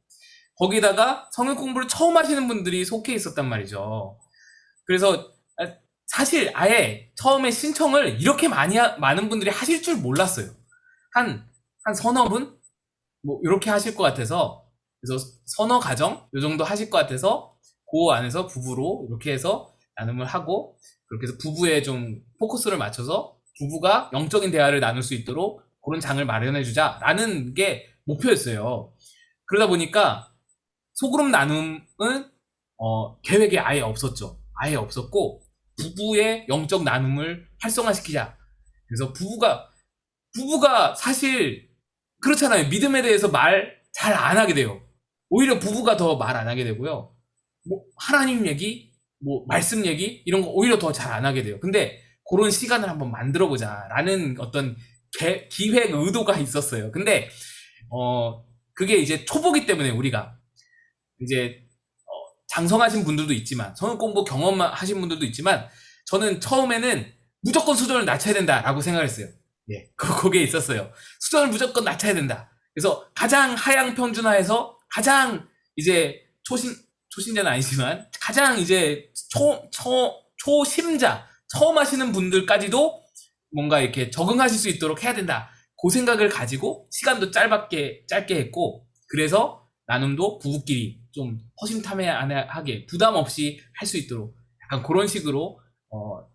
거기다가 성경 공부를 처음 하시는 분들이 속해 있었단 말이죠. 그래서 사실 아예 처음에 신청을 이렇게 많은 분들이 하실 줄 몰랐어요. 한 서너 분? 뭐 이렇게 하실 것 같아서 그래서 서너 가정 요 정도 하실 것 같아서 그 안에서 부부로 이렇게 해서 나눔을 하고 그렇게 해서 부부에 좀 포커스를 맞춰서 부부가 영적인 대화를 나눌 수 있도록 그런 장을 마련해 주자라는 게 목표였어요. 그러다 보니까 소그룹 나눔은 계획에 아예 없었죠. 아예 없었고 부부의 영적 나눔을 활성화시키자. 그래서 부부가 사실 그렇잖아요. 믿음에 대해서 말 잘 안 하게 돼요. 오히려 부부가 더 말 안 하게 되고요. 뭐 하나님 얘기, 뭐 말씀 얘기 이런 거 오히려 더 잘 안 하게 돼요. 근데 그런 시간을 한번 만들어 보자라는 어떤 기획 의도가 있었어요. 근데 그게 이제 초보기 때문에 우리가 이제 장성하신 분들도 있지만 성역 공부 경험하신 분들도 있지만 저는 처음에는 무조건 수준을 낮춰야 된다라고 생각을 했어요. 예, 그게 있었어요. 수준을 무조건 낮춰야 된다. 그래서 가장 하향 평준화해서 가장 이제 초신자는 아니지만 가장 이제 초심자 처음 하시는 분들까지도 뭔가 이렇게 적응하실 수 있도록 해야 된다. 그 생각을 가지고 시간도 짧게 했고 그래서 나눔도 부부끼리 좀 허심탄회하게 부담 없이 할 수 있도록 약간 그런 식으로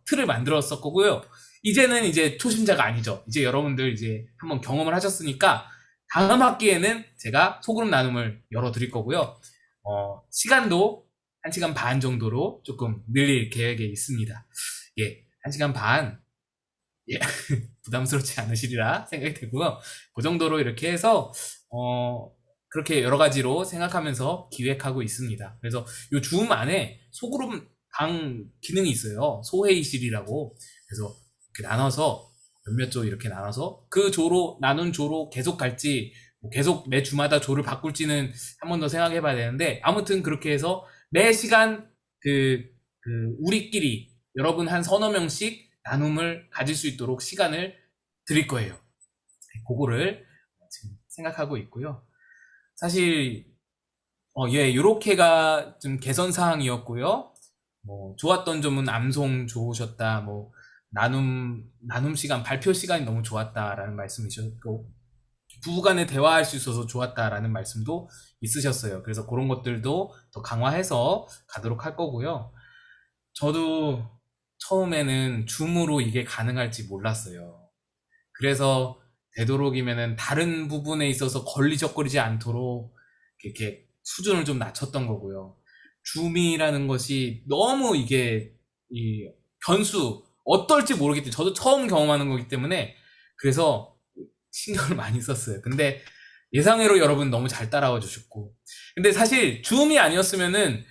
틀을 만들었을 거고요. 이제는 이제 초심자가 아니죠. 이제 여러분들 이제 한번 경험을 하셨으니까 다음 학기에는 제가 소그룹 나눔을 열어드릴 거고요. 시간도 1시간 반 정도로 조금 늘릴 계획에 있습니다. 예, 1시간 반. 예, 부담스럽지 않으시리라 생각이 되고요. 그 정도로 이렇게 해서, 그렇게 여러 가지로 생각하면서 기획하고 있습니다. 그래서 요 줌 안에 소그룹 방 기능이 있어요. 소회의실이라고. 그래서 이렇게 나눠서 몇몇 조 이렇게 나눠서 그 조로 나눈 조로 계속 갈지 뭐 계속 매 주마다 조를 바꿀지는 한 번 더 생각해 봐야 되는데 아무튼 그렇게 해서 매 시간 우리끼리 여러분 한 서너 명씩 나눔을 가질 수 있도록 시간을 드릴 거예요. 그거를 지금 생각하고 있고요. 사실 예, 요렇게가 좀 개선 사항이었고요. 뭐 좋았던 점은 암송 좋으셨다. 뭐 나눔 시간, 발표 시간이 너무 좋았다라는 말씀이셨고 부부간에 대화할 수 있어서 좋았다라는 말씀도 있으셨어요. 그래서 그런 것들도 더 강화해서 가도록 할 거고요. 저도 처음에는 줌으로 이게 가능할지 몰랐어요. 그래서 되도록이면은 다른 부분에 있어서 걸리적거리지 않도록 이렇게 수준을 좀 낮췄던 거고요. 줌이라는 것이 너무 이게 이 변수 어떨지 모르겠대요. 저도 처음 경험하는 거기 때문에 그래서 신경을 많이 썼어요. 근데 예상외로 여러분 너무 잘 따라와 주셨고 근데 사실 줌이 아니었으면은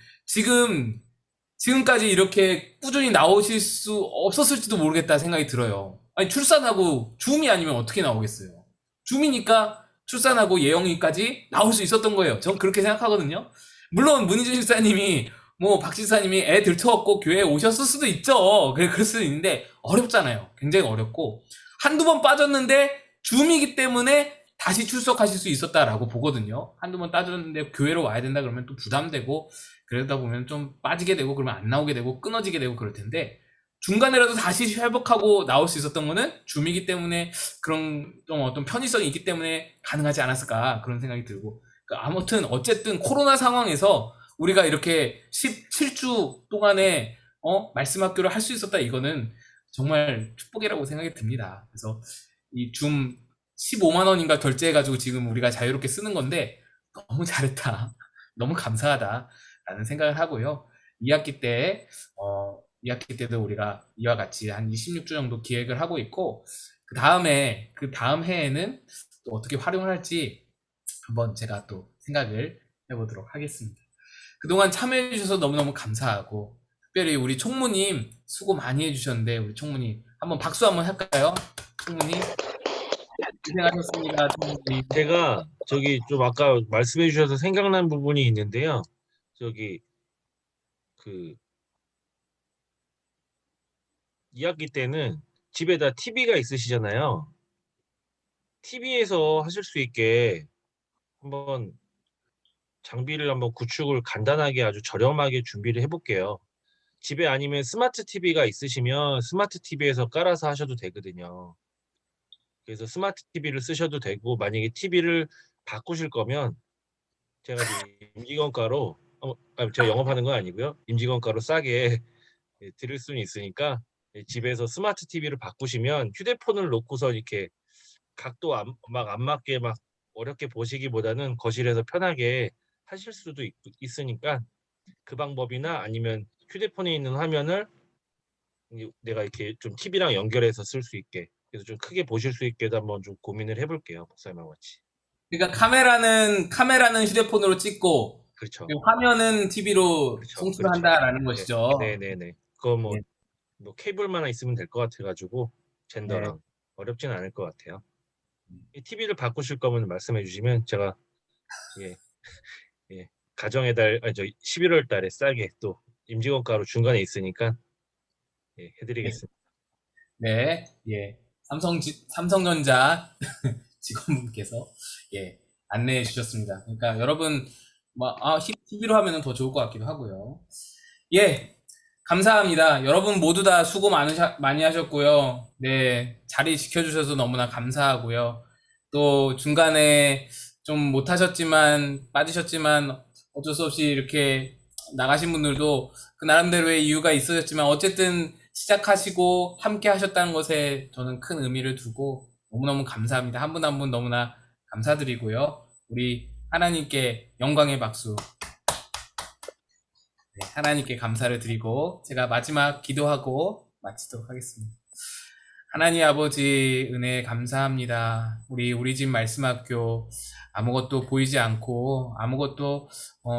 지금까지 이렇게 꾸준히 나오실 수 없었을지도 모르겠다 생각이 들어요. 아니 출산하고 줌이 아니면 어떻게 나오겠어요. 줌이니까 출산하고 예영이까지 나올 수 있었던 거예요. 전 그렇게 생각하거든요. 물론 문희준 집사님이 뭐 박 집사님이 애 들쳐갖고 교회에 오셨을 수도 있죠. 그럴 수도 있는데 어렵잖아요. 굉장히 어렵고 한두 번 빠졌는데 줌이기 때문에 다시 출석하실 수 있었다라고 보거든요. 한두 번 빠졌는데 교회로 와야 된다 그러면 또 부담되고 그러다 보면 좀 빠지게 되고 그러면 안 나오게 되고 끊어지게 되고 그럴 텐데 중간에라도 다시 회복하고 나올 수 있었던 거는 줌이기 때문에 그런 좀 어떤 편의성이 있기 때문에 가능하지 않았을까 그런 생각이 들고 그러니까 아무튼 어쨌든 코로나 상황에서 우리가 이렇게 17주 동안에 말씀 학교를 할 수 있었다 이거는 정말 축복이라고 생각이 듭니다. 그래서 이 줌 15만 원인가 결제해가지고 지금 우리가 자유롭게 쓰는 건데 너무 잘했다. 너무 감사하다. 라는 생각을 하고요. 2학기 때도 우리가 이와 같이 한 26주 정도 기획을 하고 있고 그 다음 해에는 또 어떻게 활용을 할지 한번 제가 또 생각을 해보도록 하겠습니다. 그동안 참여해 주셔서 너무너무 감사하고 특별히 우리 총무님 수고 많이 해주셨는데 우리 총무님 한번 박수 한번 할까요? 총무님 고생하셨습니다. 총무님. 제가 저기 좀 아까 말씀해 주셔서 생각난 부분이 있는데요. 저기 2학기 때는 집에다 TV가 있으시잖아요. TV에서 하실 수 있게 한번 장비를 한번 구축을 간단하게 아주 저렴하게 준비를 해볼게요. 집에 아니면 스마트 TV가 있으시면 스마트 TV에서 깔아서 하셔도 되거든요. 그래서 스마트 TV를 쓰셔도 되고 만약에 TV를 바꾸실 거면 제가 임직원가로 제가 영업하는 건 아니고요. 임직원가로 싸게 드릴 수는 있으니까 집에서 스마트 TV를 바꾸시면 휴대폰을 놓고서 이렇게 각도 막 안 맞게 막 어렵게 보시기보다는 거실에서 편하게 하실 수도 있으니까 그 방법이나 아니면 휴대폰에 있는 화면을 내가 이렇게 좀 TV랑 연결해서 쓸 수 있게, 그래서 좀 크게 보실 수 있게도 한번 좀 고민을 해볼게요, 목사님하고 같이. 그러니까 카메라는 휴대폰으로 찍고 그렇죠. 그리고 화면은 TV로 그렇죠. 송출한다라는 네. 것이죠. 네네네. 그거 네. 뭐 케이블만 있으면 될 것 같아가지고 젠더랑 어렵진 않을 것 같아요. 이 TV를 바꾸실 거면 말씀해 주시면 제가 가정의 달, 11월 달에 싸게 또 임직원가로 중간에 있으니까 해드리겠습니다. 네, 예. 삼성전자 직원분께서 안내해 주셨습니다. 그러니까 여러분 TV로 하면은 더 좋을 것 같기도 하고요. 예, 감사합니다. 여러분 모두 다 수고 많이 하셨고요. 네, 자리 지켜주셔서 너무나 감사하고요. 또 중간에 좀 못하셨지만 빠지셨지만 어쩔 수 없이 이렇게 나가신 분들도 그 나름대로의 이유가 있으셨지만 어쨌든 시작하시고 함께 하셨다는 것에 저는 큰 의미를 두고 너무너무 감사합니다. 한 분 한 분 너무나 감사드리고요. 우리 하나님께 영광의 박수. 네, 하나님께 감사를 드리고 제가 마지막 기도하고 마치도록 하겠습니다. 하나님 아버지 은혜 감사합니다. 우리 집 말씀학교 아무것도 보이지 않고 아무것도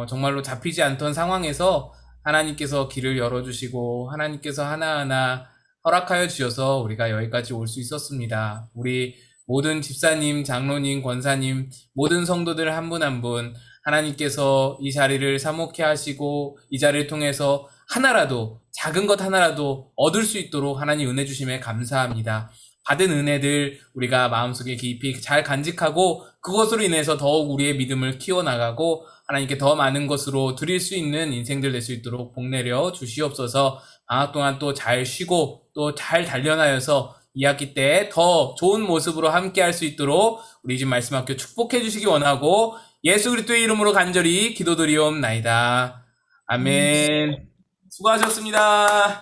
정말로 잡히지 않던 상황에서 하나님께서 길을 열어주시고 하나님께서 하나하나 허락하여 주셔서 우리가 여기까지 올 수 있었습니다. 우리 모든 집사님, 장로님, 권사님, 모든 성도들 한 분 한 분 하나님께서 이 자리를 사목케 하시고 이 자리를 통해서 하나라도 작은 것 하나라도 얻을 수 있도록 하나님 은혜 주심에 감사합니다. 받은 은혜들 우리가 마음속에 깊이 잘 간직하고 그것으로 인해서 더욱 우리의 믿음을 키워나가고 하나님께 더 많은 것으로 드릴 수 있는 인생들 될 수 있도록 복내려 주시옵소서. 방학 동안 또 잘 쉬고 또 잘 단련하여서 2학기 때 더 좋은 모습으로 함께 할 수 있도록 우리 집 말씀학교 축복해 주시기 원하고 예수 그리스도의 이름으로 간절히 기도드리옵나이다. 아멘. 수고하셨습니다.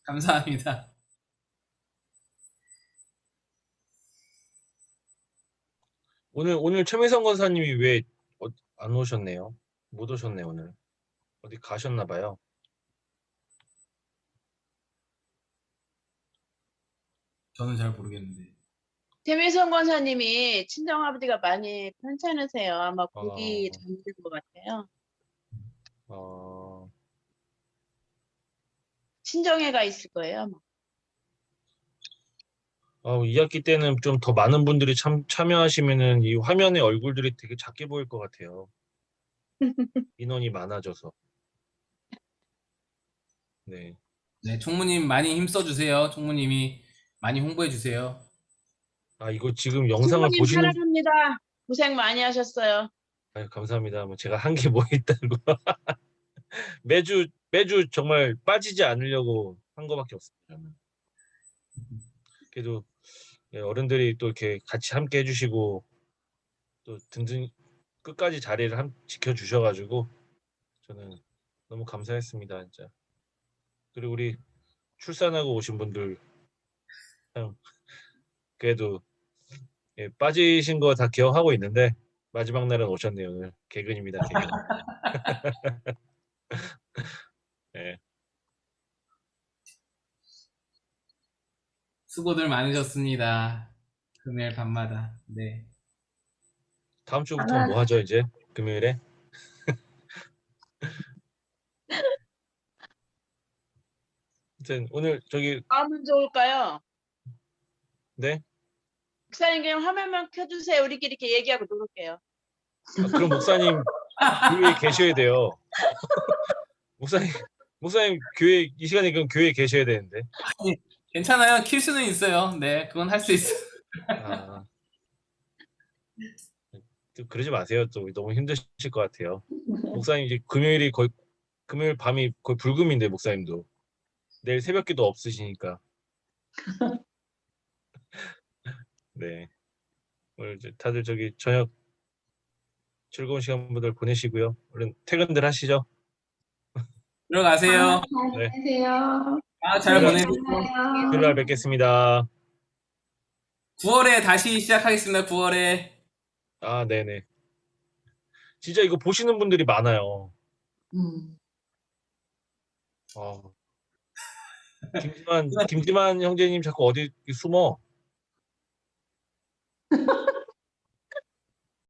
감사합니다. 오늘 최미성 권사님이 왜 안 오셨네요? 못 오셨네요. 오늘 어디 가셨나 봐요. 저는 잘 모르겠는데. 태미성 권사님이 친정아버지가 많이 편찮으세요. 아마 고기 잠든 것 같아요. 친정애가 있을 거예요. 아마. 2학기 때는 좀 더 많은 분들이 참여하시면은 이 화면에 얼굴들이 되게 작게 보일 것 같아요. 인원이 많아져서. 네. 네, 총무님 많이 힘써주세요. 총무님이 많이 홍보해주세요. 이거 지금 영상을 총무님 보시는 사랑합니다. 고생 많이 하셨어요. 감사합니다. 뭐 제가 한 게 뭐 있다고. 매주 정말 빠지지 않으려고 한 거밖에 없습니다. 저는. 그래도 어른들이 또 이렇게 같이 함께 해주시고 또 든든 끝까지 자리를 지켜주셔가지고 저는 너무 감사했습니다, 진짜. 그리고 우리 출산하고 오신 분들 그래도 빠지신 거 다 기억하고 있는데 마지막 날은 오셨네요. 오늘 개근입니다. 개근. 네. 수고들 많으셨습니다. 금요일 밤마다. 네. 다음 주부터 뭐 하죠 이제 금요일에? 아무튼 오늘 저기 마음은 좋을까요? 네? 목사님 그냥 화면만 켜주세요. 우리끼리 이렇게 얘기하고 놀을게요. 그럼 목사님 교회에 계셔야 돼요. 목사님 교회 이 시간에 그럼 교회에 계셔야 되는데. 아니, 괜찮아요. 킬 수는 있어요. 네, 그건 할 수 있어요. 또 그러지 마세요. 또 너무 힘드실 것 같아요. 목사님 이제 금요일 밤이 거의 불금인데 목사님도 내일 새벽기도 없으시니까. 네. 오늘 이제 다들 저기 저녁 즐거운 시간 분들 보내시고요. 얼른 퇴근들 하시죠. 들어가세요. 네. 안녕하세요. 잘 보내세요. 토요일 날 뵙겠습니다. 9월에 다시 시작하겠습니다. 9월에. 아, 네네. 진짜 이거 보시는 분들이 많아요. 어. 김지만 형제님 자꾸 어디 숨어?